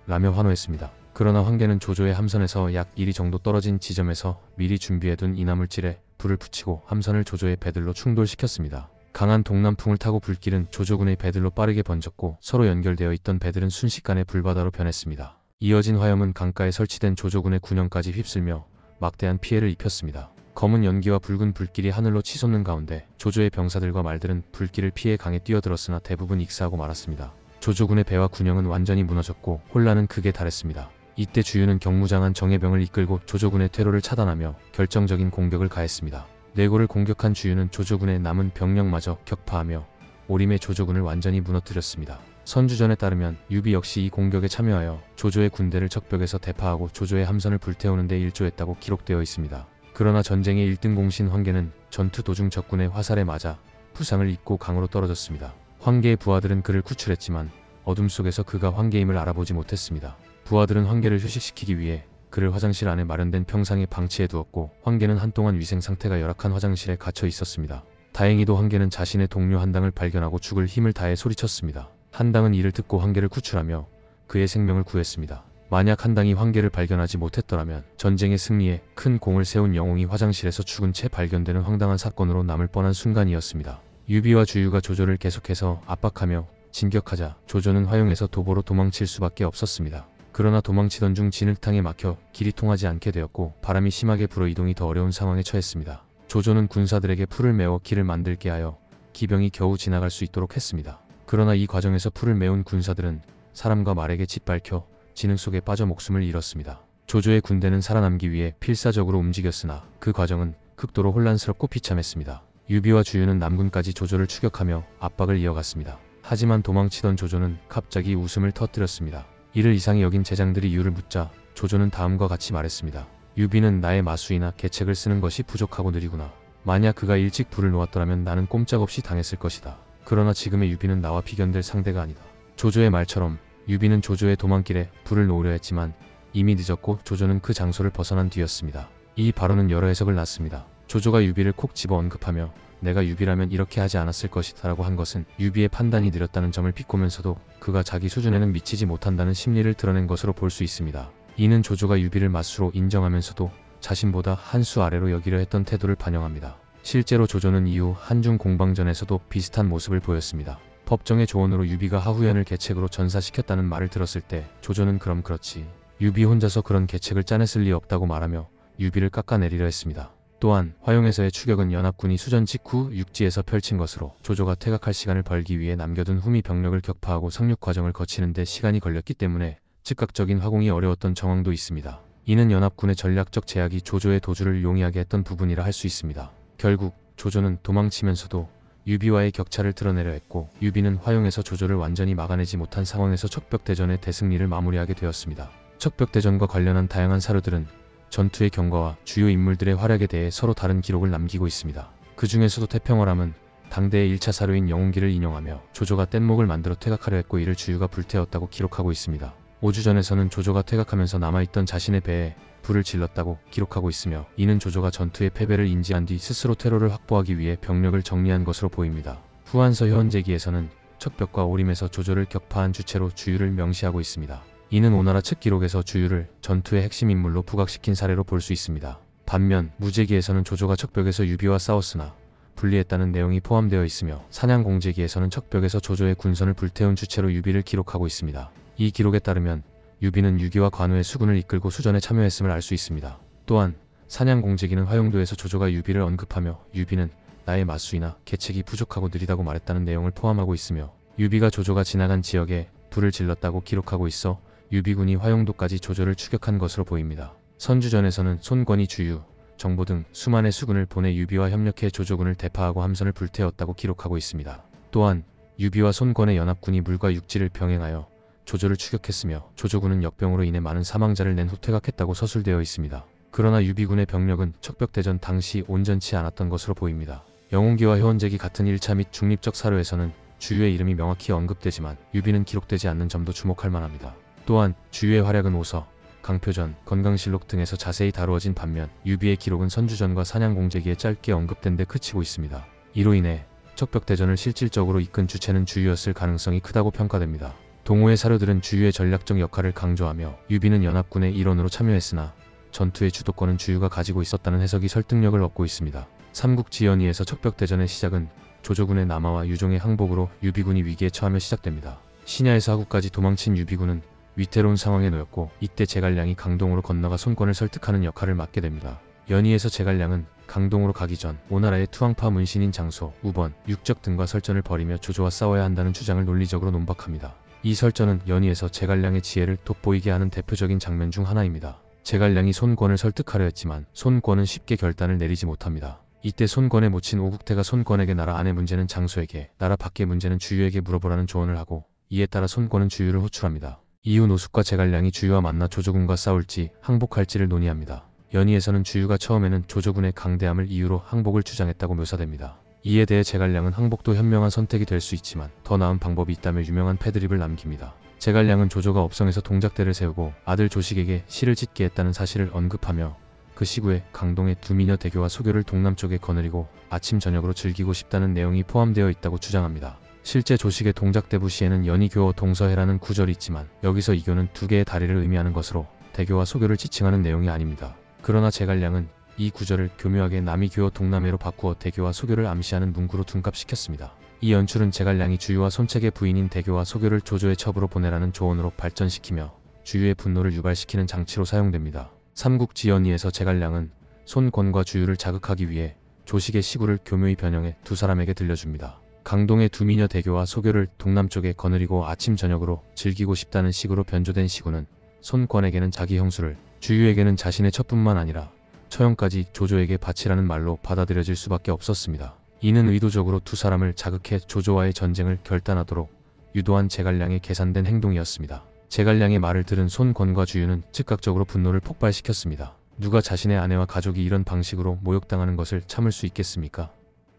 라며 환호했습니다. 그러나 황계는 조조의 함선에서 약 1리 정도 떨어진 지점에서 미리 준비해둔 이나물질에 불을 붙이고 함선을 조조의 배들로 충돌시켰습니다. 강한 동남풍을 타고 불길은 조조군의 배들로 빠르게 번졌고 서로 연결되어 있던 배들은 순식간에 불바다로 변했습니다. 이어진 화염은 강가에 설치된 조조군의 군영까지 휩쓸며 막대한 피해를 입혔습니다. 검은 연기와 붉은 불길이 하늘로 치솟는 가운데 조조의 병사들과 말들은 불길을 피해 강에 뛰어들었으나 대부분 익사하고 말았습니다. 조조군의 배와 군영은 완전히 무너졌고 혼란은 극에 달했습니다. 이때 주유는 경무장한 정예병을 이끌고 조조군의 퇴로를 차단하며 결정적인 공격을 가했습니다. 내고를 공격한 주유는 조조군의 남은 병력마저 격파하며 오림의 조조군을 완전히 무너뜨렸습니다. 선주전에 따르면 유비 역시 이 공격에 참여하여 조조의 군대를 적벽에서 대파하고 조조의 함선을 불태우는 데 일조했다고 기록되어 있습니다. 그러나 전쟁의 1등 공신 황계는 전투 도중 적군의 화살에 맞아 부상을 입고 강으로 떨어졌습니다. 황계의 부하들은 그를 구출했지만 어둠 속에서 그가 황계임을 알아보지 못했습니다. 부하들은 황계를 휴식시키기 위해 그를 화장실 안에 마련된 평상에 방치해 두었고 황계는 한동안 위생 상태가 열악한 화장실에 갇혀 있었습니다. 다행히도 황계는 자신의 동료 한당을 발견하고 죽을 힘을 다해 소리쳤습니다. 한당은 이를 듣고 황계를 구출하며 그의 생명을 구했습니다. 만약 한당이 황계를 발견하지 못했더라면 전쟁의 승리에 큰 공을 세운 영웅이 화장실에서 죽은 채 발견되는 황당한 사건으로 남을 뻔한 순간이었습니다. 유비와 주유가 조조를 계속해서 압박하며 진격하자 조조는 화용에서 도보로 도망칠 수밖에 없었습니다. 그러나 도망치던 중 진흙탕에 막혀 길이 통하지 않게 되었고 바람이 심하게 불어 이동이 더 어려운 상황에 처했습니다. 조조는 군사들에게 풀을 메워 길을 만들게 하여 기병이 겨우 지나갈 수 있도록 했습니다. 그러나 이 과정에서 풀을 메운 군사들은 사람과 말에게 짓밟혀 진흙 속에 빠져 목숨을 잃었습니다. 조조의 군대는 살아남기 위해 필사적으로 움직였으나 그 과정은 극도로 혼란스럽고 비참했습니다. 유비와 주유는 남군까지 조조를 추격하며 압박을 이어갔습니다. 하지만 도망치던 조조는 갑자기 웃음을 터뜨렸습니다. 이를 이상히 여긴 제장들이 이유를 묻자 조조는 다음과 같이 말했습니다. 유비는 나의 마수이나 계책을 쓰는 것이 부족하고 느리구나. 만약 그가 일찍 불을 놓았더라면 나는 꼼짝없이 당했을 것이다. 그러나 지금의 유비는 나와 비견될 상대가 아니다. 조조의 말처럼 유비는 조조의 도망길에 불을 놓으려 했지만 이미 늦었고 조조는 그 장소를 벗어난 뒤였습니다. 이 발언은 여러 해석을 낳습니다. 조조가 유비를 콕 집어 언급하며 내가 유비라면 이렇게 하지 않았을 것이다 라고 한 것은 유비의 판단이 느렸다는 점을 비꼬면서도 그가 자기 수준에는 미치지 못한다는 심리를 드러낸 것으로 볼 수 있습니다. 이는 조조가 유비를 맞수로 인정하면서도 자신보다 한 수 아래로 여기려 했던 태도를 반영합니다. 실제로 조조는 이후 한중 공방전에서도 비슷한 모습을 보였습니다. 법정의 조언으로 유비가 하후연을 계책으로 전사시켰다는 말을 들었을 때 조조는 그럼 그렇지. 유비 혼자서 그런 계책을 짜냈을 리 없다고 말하며 유비를 깎아내리려 했습니다. 또한 화용에서의 추격은 연합군이 수전 직후 육지에서 펼친 것으로 조조가 퇴각할 시간을 벌기 위해 남겨둔 후미 병력을 격파하고 상륙 과정을 거치는 데 시간이 걸렸기 때문에 즉각적인 화공이 어려웠던 정황도 있습니다. 이는 연합군의 전략적 제약이 조조의 도주를 용이하게 했던 부분이라 할 수 있습니다. 결국 조조는 도망치면서도 유비와의 격차를 드러내려 했고 유비는 화용에서 조조를 완전히 막아내지 못한 상황에서 척벽대전의 대승리를 마무리하게 되었습니다. 척벽대전과 관련한 다양한 사료들은 전투의 경과와 주요 인물들의 활약에 대해 서로 다른 기록을 남기고 있습니다. 그 중에서도 태평어람은 당대의 1차 사료인 영웅기를 인용하며 조조가 뗏목을 만들어 퇴각하려 했고 이를 주유가 불태웠다고 기록하고 있습니다. 오주전에서는 조조가 퇴각하면서 남아있던 자신의 배에 불을 질렀다고 기록하고 있으며 이는 조조가 전투의 패배를 인지한 뒤 스스로 퇴로를 확보하기 위해 병력을 정리한 것으로 보입니다. 후한서 현재기에서는 척벽과 오림에서 조조를 격파한 주체로 주유를 명시하고 있습니다. 이는 오나라 측 기록에서 주유를 전투의 핵심 인물로 부각시킨 사례로 볼 수 있습니다. 반면 무제기에서는 조조가 척벽에서 유비와 싸웠으나 분리했다는 내용이 포함되어 있으며 사냥공제기에서는 척벽에서 조조의 군선을 불태운 주체로 유비를 기록하고 있습니다. 이 기록에 따르면 유비는 유기와 관우의 수군을 이끌고 수전에 참여했음을 알 수 있습니다. 또한 사냥공제기는 화용도에서 조조가 유비를 언급하며 유비는 나의 마수이나 계책이 부족하고 느리다고 말했다는 내용을 포함하고 있으며 유비가 조조가 지나간 지역에 불을 질렀다고 기록하고 있어 유비군이 화용도까지 조조를 추격한 것으로 보입니다. 선주전에서는 손권이 주유, 정보 등 수만의 수군을 보내 유비와 협력해 조조군을 대파하고 함선을 불태웠다고 기록하고 있습니다. 또한 유비와 손권의 연합군이 물과 육지를 병행하여 조조를 추격했으며 조조군은 역병으로 인해 많은 사망자를 낸 후 퇴각했다고 서술되어 있습니다. 그러나 유비군의 병력은 척벽대전 당시 온전치 않았던 것으로 보입니다. 영웅기와 효원제기 같은 1차 및 중립적 사료에서는 주유의 이름이 명확히 언급되지만 유비는 기록되지 않는 점도 주목할 만합니다. 또한 주유의 활약은 오서, 강표전, 건강실록 등에서 자세히 다루어진 반면 유비의 기록은 선주전과 사냥공제기에 짧게 언급된 데 그치고 있습니다. 이로 인해 척벽대전을 실질적으로 이끈 주체는 주유였을 가능성이 크다고 평가됩니다. 동호의 사료들은 주유의 전략적 역할을 강조하며 유비는 연합군의 일원으로 참여했으나 전투의 주도권은 주유가 가지고 있었다는 해석이 설득력을 얻고 있습니다. 삼국지연의에서 척벽대전의 시작은 조조군의 남하와 유종의 항복으로 유비군이 위기에 처하며 시작됩니다. 신야에서 하구까지 도망친 유비군은 위태로운 상황에 놓였고 이때 제갈량이 강동으로 건너가 손권을 설득하는 역할을 맡게 됩니다. 연의에서 제갈량은 강동으로 가기 전 오나라의 투항파 문신인 장소, 우번, 육적 등과 설전을 벌이며 조조와 싸워야 한다는 주장을 논리적으로 논박합니다. 이 설전은 연의에서 제갈량의 지혜를 돋보이게 하는 대표적인 장면 중 하나입니다. 제갈량이 손권을 설득하려 했지만 손권은 쉽게 결단을 내리지 못합니다. 이때 손권의 모친 오국태가 손권에게 나라 안의 문제는 장소에게, 나라 밖의 문제는 주유에게 물어보라는 조언을 하고 이에 따라 손권은 주유를 호출합니다. 이후 노숙과 제갈량이 주유와 만나 조조군과 싸울지 항복할지를 논의합니다. 연의에서는 주유가 처음에는 조조군의 강대함을 이유로 항복을 주장했다고 묘사됩니다. 이에 대해 제갈량은 항복도 현명한 선택이 될 수 있지만 더 나은 방법이 있다며 유명한 패드립을 남깁니다. 제갈량은 조조가 업성에서 동작대를 세우고 아들 조식에게 시를 짓게 했다는 사실을 언급하며 그 시구에 강동의 두 미녀 대교와 소교를 동남쪽에 거느리고 아침 저녁으로 즐기고 싶다는 내용이 포함되어 있다고 주장합니다. 실제 조식의 동작대부 시에는 연희교어 동서해라는 구절이 있지만 여기서 이 교는 두 개의 다리를 의미하는 것으로 대교와 소교를 지칭하는 내용이 아닙니다. 그러나 제갈량은 이 구절을 교묘하게 남이교어 동남해로 바꾸어 대교와 소교를 암시하는 문구로 둔갑시켰습니다. 이 연출은 제갈량이 주유와 손책의 부인인 대교와 소교를 조조의 첩으로 보내라는 조언으로 발전시키며 주유의 분노를 유발시키는 장치로 사용됩니다. 삼국지연의에서 제갈량은 손권과 주유를 자극하기 위해 조식의 시구를 교묘히 변형해 두 사람에게 들려줍니다. 강동의 두 미녀 대교와 소교를 동남쪽에 거느리고 아침 저녁으로 즐기고 싶다는 식으로 변조된 시구는 손권에게는 자기 형수를, 주유에게는 자신의 첩뿐만 아니라 처형까지 조조에게 바치라는 말로 받아들여질 수밖에 없었습니다. 이는 의도적으로 두 사람을 자극해 조조와의 전쟁을 결단하도록 유도한 제갈량의 계산된 행동이었습니다. 제갈량의 말을 들은 손권과 주유는 즉각적으로 분노를 폭발시켰습니다. 누가 자신의 아내와 가족이 이런 방식으로 모욕당하는 것을 참을 수 있겠습니까?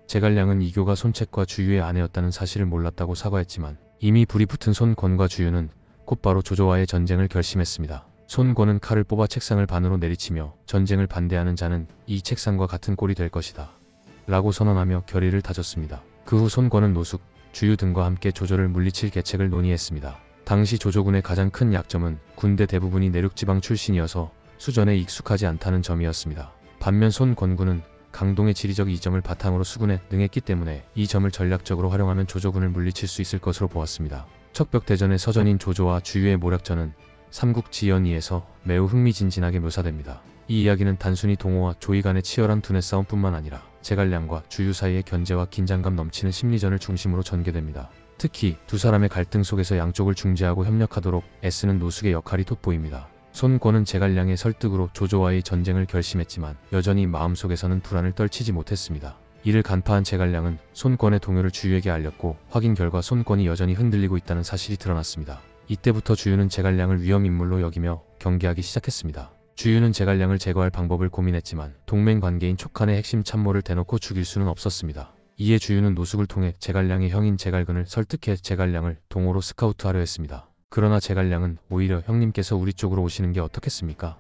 제갈량은 이교가 손책과 주유의 아내였다는 사실을 몰랐다고 사과했지만 이미 불이 붙은 손권과 주유는 곧바로 조조와의 전쟁을 결심했습니다. 손권은 칼을 뽑아 책상을 반으로 내리치며 전쟁을 반대하는 자는 이 책상과 같은 꼴이 될 것이다 라고 선언하며 결의를 다졌습니다. 그 후 손권은 노숙, 주유 등과 함께 조조를 물리칠 계책을 논의했습니다. 당시 조조군의 가장 큰 약점은 군대 대부분이 내륙지방 출신이어서 수전에 익숙하지 않다는 점이었습니다. 반면 손권군은 강동의 지리적 이점을 바탕으로 수군에 능했기 때문에 이 점을 전략적으로 활용하면 조조군을 물리칠 수 있을 것으로 보았습니다. 척벽대전의 서전인 조조와 주유의 모략전은 삼국지연의에서 매우 흥미진진하게 묘사됩니다. 이 이야기는 단순히 동호와 조이 간의 치열한 두뇌 싸움뿐만 아니라 제갈량과 주유 사이의 견제와 긴장감 넘치는 심리전을 중심으로 전개됩니다. 특히 두 사람의 갈등 속에서 양쪽을 중재하고 협력하도록 애쓰는 노숙의 역할이 돋보입니다. 손권은 제갈량의 설득으로 조조와의 전쟁을 결심했지만 여전히 마음속에서는 불안을 떨치지 못했습니다. 이를 간파한 제갈량은 손권의 동요를 주유에게 알렸고 확인 결과 손권이 여전히 흔들리고 있다는 사실이 드러났습니다. 이때부터 주유는 제갈량을 위험인물로 여기며 경계하기 시작했습니다. 주유는 제갈량을 제거할 방법을 고민했지만 동맹 관계인 촉한의 핵심 참모를 대놓고 죽일 수는 없었습니다. 이에 주유는 노숙을 통해 제갈량의 형인 제갈근을 설득해 제갈량을 동호로 스카우트하려 했습니다. 그러나 제갈량은 오히려 형님께서 우리 쪽으로 오시는 게 어떻겠습니까?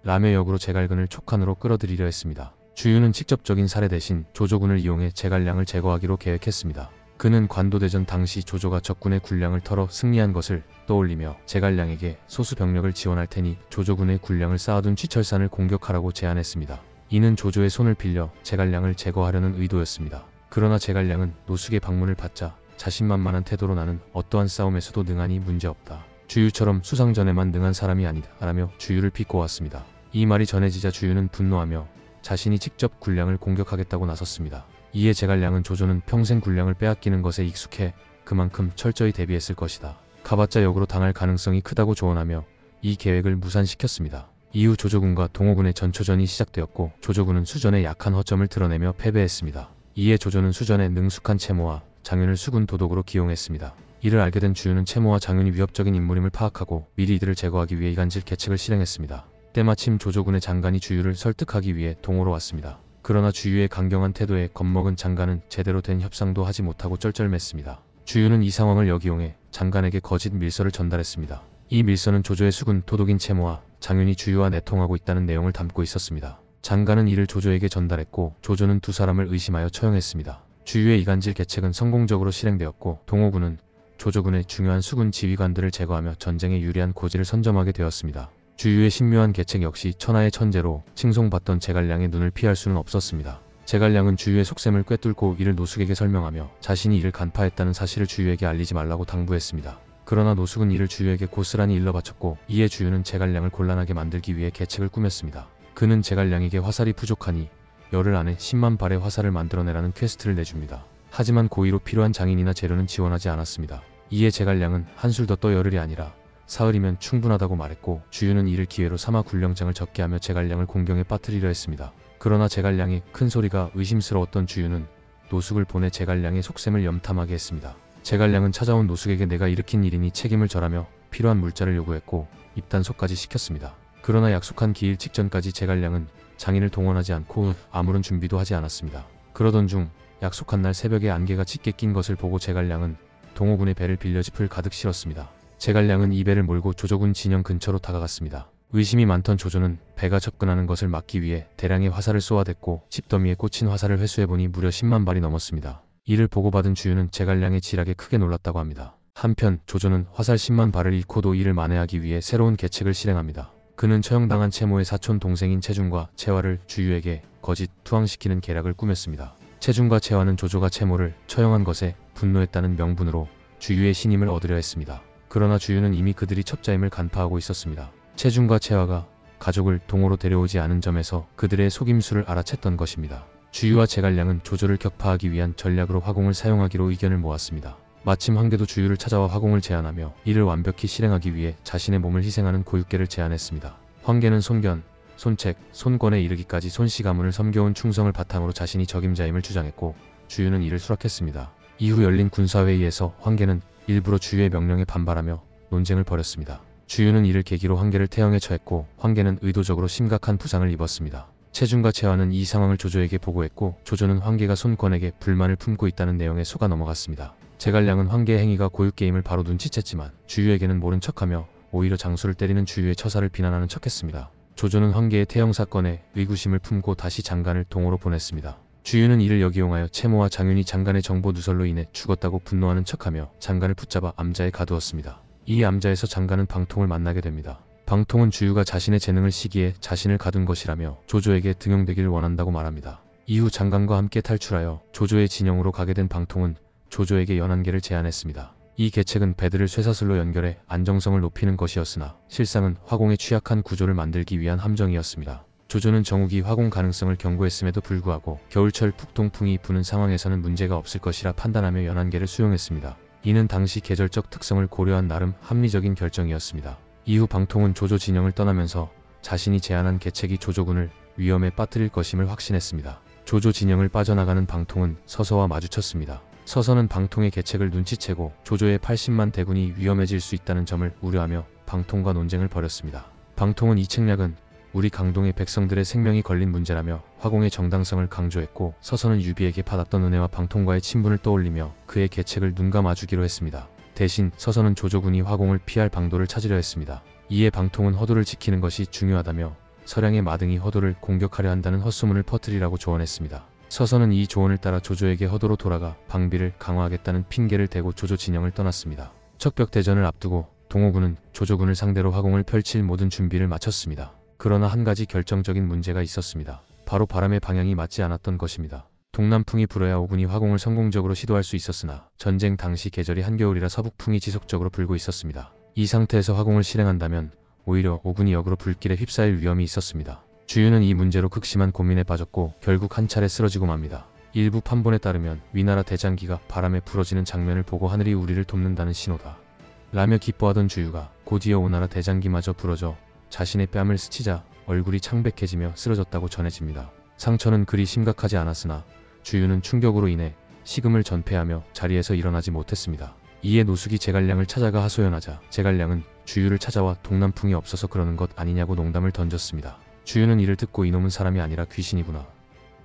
라며 역으로 제갈근을 촉한으로 끌어들이려 했습니다. 주유는 직접적인 사례 대신 조조군을 이용해 제갈량을 제거하기로 계획했습니다. 그는 관도대전 당시 조조가 적군의 군량을 털어 승리한 것을 떠올리며 제갈량에게 소수 병력을 지원할 테니 조조군의 군량을 쌓아둔 취철산을 공격하라고 제안했습니다. 이는 조조의 손을 빌려 제갈량을 제거하려는 의도였습니다. 그러나 제갈량은 노숙의 방문을 받자 자신만만한 태도로 나는 어떠한 싸움에서도 능하니 문제없다. 주유처럼 수상전에만 능한 사람이 아니다 라며 주유를 비꼬았습니다. 이 말이 전해지자 주유는 분노하며 자신이 직접 군량을 공격하겠다고 나섰습니다. 이에 제갈량은 조조는 평생 군량을 빼앗기는 것에 익숙해 그만큼 철저히 대비했을 것이다. 가봤자 역으로 당할 가능성이 크다고 조언하며 이 계획을 무산시켰습니다. 이후 조조군과 동호군의 전초전이 시작되었고 조조군은 수전의 약한 허점을 드러내며 패배했습니다. 이에 조조는 수전에 능숙한 채모와 장윤을 수군 도독으로 기용했습니다. 이를 알게 된 주유는 채모와 장윤이 위협적인 인물임을 파악하고 미리 이들을 제거하기 위해 이간질 계책을 실행했습니다. 때마침 조조군의 장관이 주유를 설득하기 위해 동호로 왔습니다. 그러나 주유의 강경한 태도에 겁먹은 장관은 제대로 된 협상도 하지 못하고 쩔쩔맸습니다. 주유는 이 상황을 역이용해 장관에게 거짓 밀서를 전달했습니다. 이 밀서는 조조의 수군 도독인 채모와 장윤이 주유와 내통하고 있다는 내용을 담고 있었습니다. 장관은 이를 조조에게 전달했고 조조는 두 사람을 의심하여 처형했습니다. 주유의 이간질 계책은 성공적으로 실행되었고 동호군은 조조군의 중요한 수군 지휘관들을 제거하며 전쟁에 유리한 고지를 선점하게 되었습니다. 주유의 신묘한 계책 역시 천하의 천재로 칭송받던 제갈량의 눈을 피할 수는 없었습니다. 제갈량은 주유의 속셈을 꿰뚫고 이를 노숙에게 설명하며 자신이 이를 간파했다는 사실을 주유에게 알리지 말라고 당부했습니다. 그러나 노숙은 이를 주유에게 고스란히 일러바쳤고 이에 주유는 제갈량을 곤란하게 만들기 위해 계책을 꾸몄습니다. 그는 제갈량에게 화살이 부족하니 열흘 안에 10만 발의 화살을 만들어내라는 퀘스트를 내줍니다. 하지만 고의로 필요한 장인이나 재료는 지원하지 않았습니다. 이에 제갈량은 한술 더 떠 열흘이 아니라 사흘이면 충분하다고 말했고 주유는 이를 기회로 삼아 군령장을 적게 하며 제갈량을 공경에 빠뜨리려 했습니다. 그러나 제갈량의 큰 소리가 의심스러웠던 주유는 노숙을 보내 제갈량의 속셈을 염탐하게 했습니다. 제갈량은 찾아온 노숙에게 내가 일으킨 일이니 책임을 절하며 필요한 물자를 요구했고 입단속까지 시켰습니다. 그러나 약속한 기일 직전까지 제갈량은 장인을 동원하지 않고 아무런 준비도 하지 않았습니다. 그러던 중 약속한 날 새벽에 안개가 짙게 낀 것을 보고 제갈량은 동호군의 배를 빌려 짚을 가득 실었습니다. 제갈량은 이 배를 몰고 조조군 진영 근처로 다가갔습니다. 의심이 많던 조조는 배가 접근하는 것을 막기 위해 대량의 화살을 쏘아댔고 집더미에 꽂힌 화살을 회수해보니 무려 10만 발이 넘었습니다. 이를 보고받은 주유는 제갈량의 지략에 크게 놀랐다고 합니다. 한편 조조는 화살 10만 발을 잃고도 이를 만회하기 위해 새로운 계책을 실행합니다. 그는 처형당한 채모의 사촌 동생인 채중과 채화를 주유에게 거짓 투항시키는 계략을 꾸몄습니다. 채중과 채화는 조조가 채모를 처형한 것에 분노했다는 명분으로 주유의 신임을 얻으려 했습니다. 그러나 주유는 이미 그들이 첩자임을 간파하고 있었습니다. 채중과 채화가 가족을 동호로 데려오지 않은 점에서 그들의 속임수를 알아챘던 것입니다. 주유와 제갈량은 조조를 격파하기 위한 전략으로 화공을 사용하기로 의견을 모았습니다. 마침 황계도 주유를 찾아와 화공을 제안하며 이를 완벽히 실행하기 위해 자신의 몸을 희생하는 고육계를 제안했습니다. 황계는 손견, 손책, 손권에 이르기까지 손씨 가문을 섬겨온 충성을 바탕으로 자신이 적임자임을 주장했고 주유는 이를 수락했습니다. 이후 열린 군사회의에서 황계는 일부러 주유의 명령에 반발하며 논쟁을 벌였습니다. 주유는 이를 계기로 황계를 태형에 처했고 황계는 의도적으로 심각한 부상을 입었습니다. 채준과 채화는 이 상황을 조조에게 보고했고 조조는 황계가 손권에게 불만을 품고 있다는 내용에 속아 넘어갔습니다. 제갈량은 황계의 행위가 고육게임을 바로 눈치챘지만 주유에게는 모른 척하며 오히려 장수를 때리는 주유의 처사를 비난하는 척했습니다. 조조는 황계의 태형 사건에 의구심을 품고 다시 장관을 동호로 보냈습니다. 주유는 이를 역이용하여 채모와 장윤이 장관의 정보 누설로 인해 죽었다고 분노하는 척하며 장관을 붙잡아 암자에 가두었습니다. 이 암자에서 장관은 방통을 만나게 됩니다. 방통은 주유가 자신의 재능을 시기에 자신을 가둔 것이라며 조조에게 등용되기를 원한다고 말합니다. 이후 장관과 함께 탈출하여 조조의 진영으로 가게 된 방통은 조조에게 연한계를 제안했습니다. 이 계책은 배들을 쇠사슬로 연결해 안정성을 높이는 것이었으나 실상은 화공의 취약한 구조를 만들기 위한 함정이었습니다. 조조는 정욱이 화공 가능성을 경고했음에도 불구하고 겨울철 북동풍이 부는 상황에서는 문제가 없을 것이라 판단하며 연한계를 수용했습니다. 이는 당시 계절적 특성을 고려한 나름 합리적인 결정이었습니다. 이후 방통은 조조 진영을 떠나면서 자신이 제안한 계책이 조조군을 위험에 빠뜨릴 것임을 확신했습니다. 조조 진영을 빠져나가는 방통은 서서와 마주쳤습니다. 서서는 방통의 계책을 눈치채고 조조의 80만 대군이 위험해질 수 있다는 점을 우려하며 방통과 논쟁을 벌였습니다. 방통은 이 책략은 우리 강동의 백성들의 생명이 걸린 문제라며 화공의 정당성을 강조했고 서서는 유비에게 받았던 은혜와 방통과의 친분을 떠올리며 그의 계책을 눈감아주기로 했습니다. 대신 서서는 조조군이 화공을 피할 방도를 찾으려 했습니다. 이에 방통은 허도를 지키는 것이 중요하다며 서량의 마등이 허도를 공격하려 한다는 헛소문을 퍼뜨리라고 조언했습니다. 서서는 이 조언을 따라 조조에게 허도로 돌아가 방비를 강화하겠다는 핑계를 대고 조조 진영을 떠났습니다. 척벽대전을 앞두고 동호군은 조조군을 상대로 화공을 펼칠 모든 준비를 마쳤습니다. 그러나 한 가지 결정적인 문제가 있었습니다. 바로 바람의 방향이 맞지 않았던 것입니다. 동남풍이 불어야 오군이 화공을 성공적으로 시도할 수 있었으나 전쟁 당시 계절이 한겨울이라 서북풍이 지속적으로 불고 있었습니다. 이 상태에서 화공을 실행한다면 오히려 오군이 역으로 불길에 휩싸일 위험이 있었습니다. 주유는 이 문제로 극심한 고민에 빠졌고 결국 한 차례 쓰러지고 맙니다. 일부 판본에 따르면 위나라 대장기가 바람에 부러지는 장면을 보고 하늘이 우리를 돕는다는 신호다 라며 기뻐하던 주유가 곧이어 오나라 대장기마저 부러져 자신의 뺨을 스치자 얼굴이 창백해지며 쓰러졌다고 전해집니다. 상처는 그리 심각하지 않았으나 주유는 충격으로 인해 식음을 전폐하며 자리에서 일어나지 못했습니다. 이에 노숙이 제갈량을 찾아가 하소연하자 제갈량은 주유를 찾아와 동남풍이 없어서 그러는 것 아니냐고 농담을 던졌습니다. 주유는 이를 듣고 이놈은 사람이 아니라 귀신이구나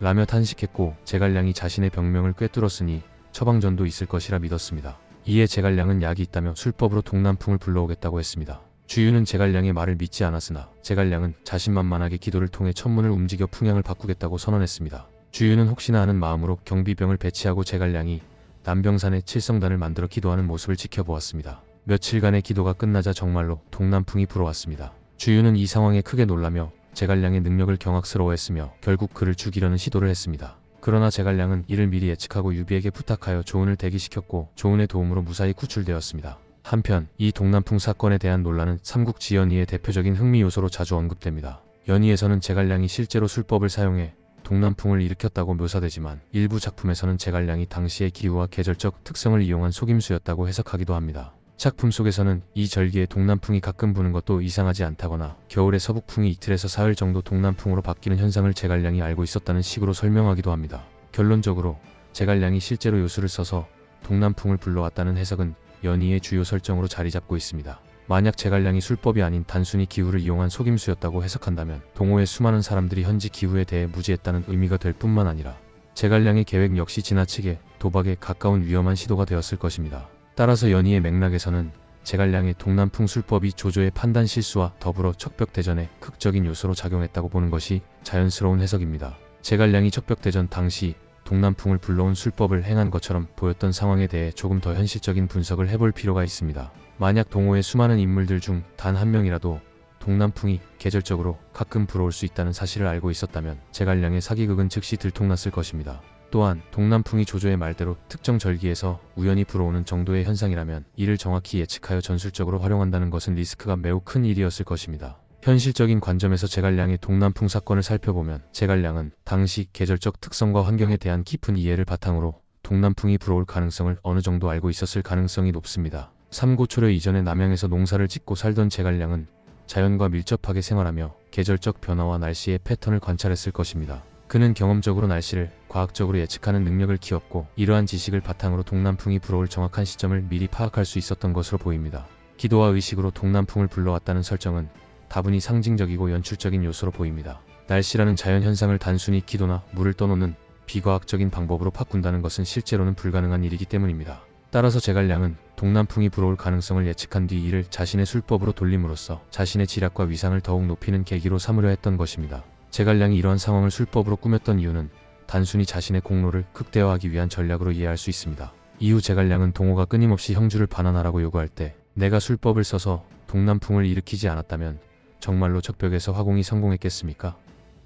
라며 탄식했고 제갈량이 자신의 병명을 꿰뚫었으니 처방전도 있을 것이라 믿었습니다. 이에 제갈량은 약이 있다며 술법으로 동남풍을 불러오겠다고 했습니다. 주유는 제갈량의 말을 믿지 않았으나 제갈량은 자신만만하게 기도를 통해 천문을 움직여 풍향을 바꾸겠다고 선언했습니다. 주유는 혹시나 하는 마음으로 경비병을 배치하고 제갈량이 남병산에 칠성단을 만들어 기도하는 모습을 지켜보았습니다. 며칠간의 기도가 끝나자 정말로 동남풍이 불어왔습니다. 주유는 이 상황에 크게 놀라며 제갈량의 능력을 경악스러워했으며 결국 그를 죽이려는 시도를 했습니다. 그러나 제갈량은 이를 미리 예측하고 유비에게 부탁하여 조은을 대기시켰고 조은의 도움으로 무사히 구출되었습니다. 한편 이 동남풍 사건에 대한 논란은 삼국지 연의의 대표적인 흥미 요소로 자주 언급됩니다. 연의에서는 제갈량이 실제로 술법을 사용해 동남풍을 일으켰다고 묘사되지만 일부 작품에서는 제갈량이 당시의 기후와 계절적 특성을 이용한 속임수였다고 해석하기도 합니다. 작품 속에서는 이 절기에 동남풍이 가끔 부는 것도 이상하지 않다거나 겨울에 서북풍이 이틀에서 사흘 정도 동남풍으로 바뀌는 현상을 제갈량이 알고 있었다는 식으로 설명하기도 합니다. 결론적으로 제갈량이 실제로 요술을 써서 동남풍을 불러왔다는 해석은 연의의 주요 설정으로 자리잡고 있습니다. 만약 제갈량이 술법이 아닌 단순히 기후를 이용한 속임수였다고 해석한다면 동호의 수많은 사람들이 현지 기후에 대해 무지했다는 의미가 될 뿐만 아니라 제갈량의 계획 역시 지나치게 도박에 가까운 위험한 시도가 되었을 것입니다. 따라서 연의의 맥락에서는 제갈량의 동남풍 술법이 조조의 판단 실수와 더불어 척벽대전에 극적인 요소로 작용했다고 보는 것이 자연스러운 해석입니다. 제갈량이 척벽대전 당시 동남풍을 불러온 술법을 행한 것처럼 보였던 상황에 대해 조금 더 현실적인 분석을 해볼 필요가 있습니다. 만약 동호의 수많은 인물들 중 단 한 명이라도 동남풍이 계절적으로 가끔 불어올 수 있다는 사실을 알고 있었다면 제갈량의 사기극은 즉시 들통났을 것입니다. 또한 동남풍이 조조의 말대로 특정 절기에서 우연히 불어오는 정도의 현상이라면 이를 정확히 예측하여 전술적으로 활용한다는 것은 리스크가 매우 큰 일이었을 것입니다. 현실적인 관점에서 제갈량의 동남풍 사건을 살펴보면 제갈량은 당시 계절적 특성과 환경에 대한 깊은 이해를 바탕으로 동남풍이 불어올 가능성을 어느 정도 알고 있었을 가능성이 높습니다. 삼고초려 이전에 남양에서 농사를 짓고 살던 제갈량은 자연과 밀접하게 생활하며 계절적 변화와 날씨의 패턴을 관찰했을 것입니다. 그는 경험적으로 날씨를 과학적으로 예측하는 능력을 키웠고 이러한 지식을 바탕으로 동남풍이 불어올 정확한 시점을 미리 파악할 수 있었던 것으로 보입니다. 기도와 의식으로 동남풍을 불러왔다는 설정은 다분히 상징적이고 연출적인 요소로 보입니다. 날씨라는 자연현상을 단순히 기도나 물을 떠놓는 비과학적인 방법으로 바꾼다는 것은 실제로는 불가능한 일이기 때문입니다. 따라서 제갈량은 동남풍이 불어올 가능성을 예측한 뒤 이를 자신의 술법으로 돌림으로써 자신의 지략과 위상을 더욱 높이는 계기로 삼으려 했던 것입니다. 제갈량이 이러한 상황을 술법으로 꾸몄던 이유는 단순히 자신의 공로를 극대화하기 위한 전략으로 이해할 수 있습니다. 이후 제갈량은 동호가 끊임없이 형주를 반환하라고 요구할 때 내가 술법을 써서 동남풍을 일으키지 않았다면 정말로 척벽에서 화공이 성공했겠습니까?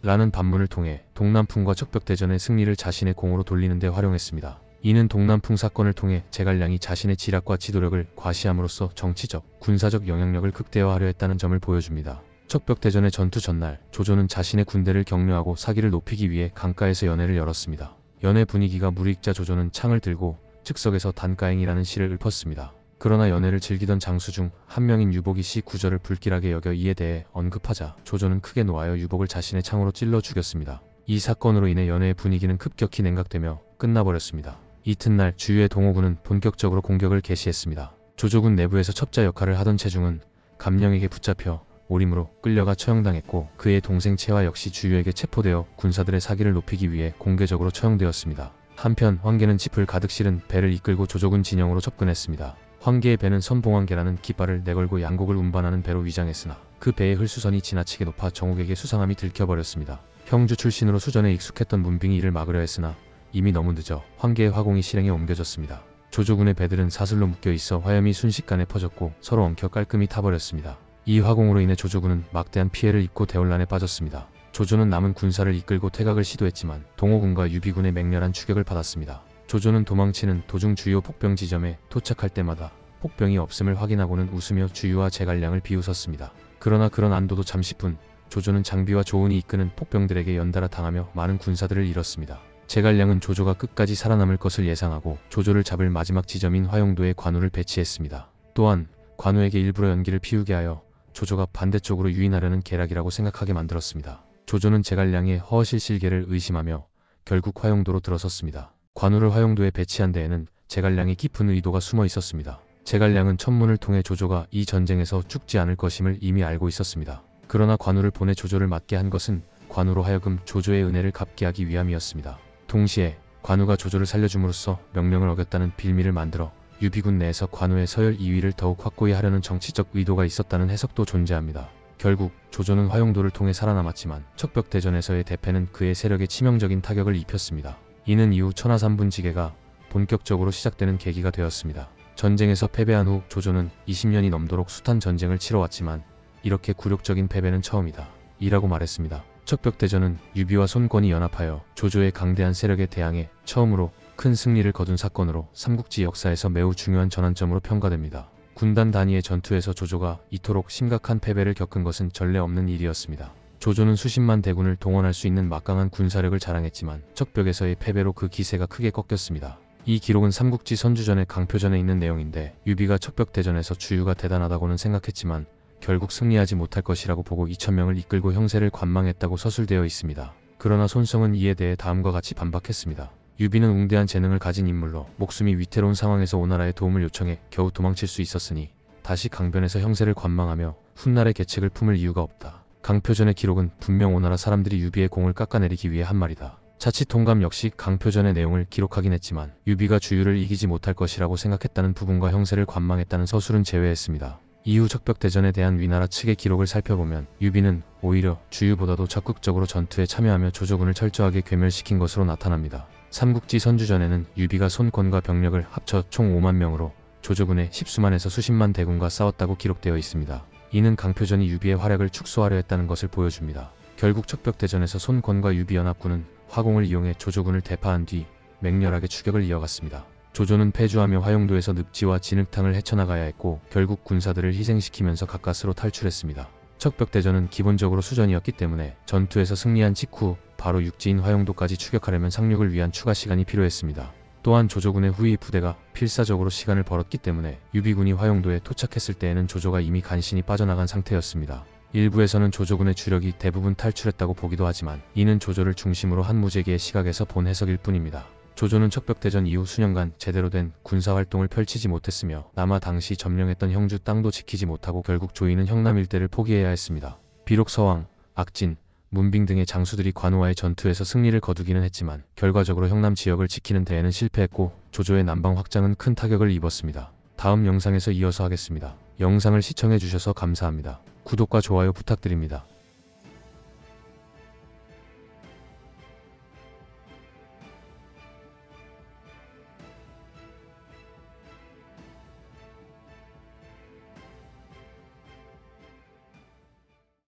라는 반문을 통해 동남풍과 척벽대전의 승리를 자신의 공으로 돌리는 데 활용했습니다. 이는 동남풍 사건을 통해 제갈량이 자신의 지략과 지도력을 과시함으로써 정치적, 군사적 영향력을 극대화하려 했다는 점을 보여줍니다. 척벽대전의 전투 전날, 조조는 자신의 군대를 격려하고 사기를 높이기 위해 강가에서 연회를 열었습니다. 연회 분위기가 무르익자 조조는 창을 들고 즉석에서 단가행이라는 시를 읊었습니다. 그러나 연회를 즐기던 장수 중 한 명인 유복이 시 구절을 불길하게 여겨 이에 대해 언급하자 조조는 크게 노하여 유복을 자신의 창으로 찔러 죽였습니다. 이 사건으로 인해 연회의 분위기는 급격히 냉각되며 끝나버렸습니다. 이튿날 주유의 동호군은 본격적으로 공격을 개시했습니다. 조조군 내부에서 첩자 역할을 하던 채중은 감령에게 붙잡혀 오림으로 끌려가 처형당했고 그의 동생 채화 역시 주유에게 체포되어 군사들의 사기를 높이기 위해 공개적으로 처형되었습니다. 한편 황계는 짚을 가득 실은 배를 이끌고 조조군 진영으로 접근했습니다. 황계의 배는 선봉황계라는 깃발을 내걸고 양곡을 운반하는 배로 위장했으나 그 배의 흘수선이 지나치게 높아 정옥에게 수상함이 들켜버렸습니다. 형주 출신으로 수전에 익숙했던 문빙이 이를 막으려 했으나 이미 너무 늦어 황계의 화공이 실행에 옮겨졌습니다. 조조군의 배들은 사슬로 묶여있어 화염이 순식간에 퍼졌고 서로 엉켜 깔끔히 타버렸습니다. 이 화공으로 인해 조조군은 막대한 피해를 입고 대혼란에 빠졌습니다. 조조는 남은 군사를 이끌고 퇴각을 시도했지만 동호군과 유비군의 맹렬한 추격을 받았습니다. 조조는 도망치는 도중 주요 폭병 지점에 도착할 때마다 폭병이 없음을 확인하고는 웃으며 주유와 제갈량을 비웃었습니다. 그러나 그런 안도도 잠시뿐 조조는 장비와 조은이 이끄는 폭병들에게 연달아 당하며 많은 군사들을 잃었습니다. 제갈량은 조조가 끝까지 살아남을 것을 예상하고 조조를 잡을 마지막 지점인 화용도에 관우를 배치했습니다. 또한 관우에게 일부러 연기를 피우게 하여 조조가 반대쪽으로 유인하려는 계략이라고 생각하게 만들었습니다. 조조는 제갈량의 허허실실계를 의심하며 결국 화용도로 들어섰습니다. 관우를 화용도에 배치한 데에는 제갈량의 깊은 의도가 숨어 있었습니다. 제갈량은 천문을 통해 조조가 이 전쟁에서 죽지 않을 것임을 이미 알고 있었습니다. 그러나 관우를 보내 조조를 맞게 한 것은 관우로 하여금 조조의 은혜를 갚게 하기 위함이었습니다. 동시에 관우가 조조를 살려줌으로써 명령을 어겼다는 빌미를 만들어 유비군 내에서 관우의 서열 2위를 더욱 확고히 하려는 정치적 의도가 있었다는 해석도 존재합니다. 결국 조조는 화용도를 통해 살아남았지만 척벽대전에서의 대패는 그의 세력에 치명적인 타격을 입혔습니다. 이는 이후 천하삼분지계가 본격적으로 시작되는 계기가 되었습니다. 전쟁에서 패배한 후 조조는 20년이 넘도록 숱한 전쟁을 치러왔지만 이렇게 굴욕적인 패배는 처음이다 이라고 말했습니다. 척벽대전은 유비와 손권이 연합하여 조조의 강대한 세력에 대항해 처음으로 큰 승리를 거둔 사건으로 삼국지 역사에서 매우 중요한 전환점으로 평가됩니다. 군단 단위의 전투에서 조조가 이토록 심각한 패배를 겪은 것은 전례 없는 일이었습니다. 조조는 수십만 대군을 동원할 수 있는 막강한 군사력을 자랑했지만 척벽에서의 패배로 그 기세가 크게 꺾였습니다. 이 기록은 삼국지 선주전의 강표전에 있는 내용인데 유비가 척벽대전에서 주유가 대단하다고는 생각했지만 결국 승리하지 못할 것이라고 보고 2,000명을 이끌고 형세를 관망했다고 서술되어 있습니다. 그러나 손성은 이에 대해 다음과 같이 반박했습니다. 유비는 웅대한 재능을 가진 인물로 목숨이 위태로운 상황에서 오나라의 도움을 요청해 겨우 도망칠 수 있었으니 다시 강변에서 형세를 관망하며 훗날의 계책을 품을 이유가 없다. 강표전의 기록은 분명 오나라 사람들이 유비의 공을 깎아내리기 위해 한 말이다. 자칫 통감 역시 강표전의 내용을 기록하긴 했지만 유비가 주유를 이기지 못할 것이라고 생각했다는 부분과 형세를 관망했다는 서술은 제외했습니다. 이후 척벽대전에 대한 위나라 측의 기록을 살펴보면 유비는 오히려 주유보다도 적극적으로 전투에 참여하며 조조군을 철저하게 괴멸시킨 것으로 나타납니다. 삼국지 선주전에는 유비가 손권과 병력을 합쳐 총 5만 명으로 조조군의 십수만에서 수십만 대군과 싸웠다고 기록되어 있습니다. 이는 강표전이 유비의 활약을 축소하려 했다는 것을 보여줍니다. 결국 척벽대전에서 손권과 유비 연합군은 화공을 이용해 조조군을 대파한 뒤 맹렬하게 추격을 이어갔습니다. 조조는 패주하며 화용도에서 늪지와 진흙탕을 헤쳐나가야 했고 결국 군사들을 희생시키면서 가까스로 탈출했습니다. 척벽대전은 기본적으로 수전이었기 때문에 전투에서 승리한 직후 바로 육지인 화용도까지 추격하려면 상륙을 위한 추가 시간이 필요했습니다. 또한 조조군의 후위 부대가 필사적으로 시간을 벌었기 때문에 유비군이 화용도에 도착했을 때에는 조조가 이미 간신히 빠져나간 상태였습니다. 일부에서는 조조군의 주력이 대부분 탈출했다고 보기도 하지만 이는 조조를 중심으로 한 무제기의 시각에서 본 해석일 뿐입니다. 조조는 척벽대전 이후 수년간 제대로 된 군사활동을 펼치지 못했으며 남하 당시 점령했던 형주 땅도 지키지 못하고 결국 조이는 형남 일대를 포기해야 했습니다. 비록 서왕, 악진, 문빙 등의 장수들이 관우와의 전투에서 승리를 거두기는 했지만 결과적으로 형남 지역을 지키는 데에는 실패했고 조조의 남방 확장은 큰 타격을 입었습니다. 다음 영상에서 이어서 하겠습니다. 영상을 시청해주셔서 감사합니다. 구독과 좋아요 부탁드립니다.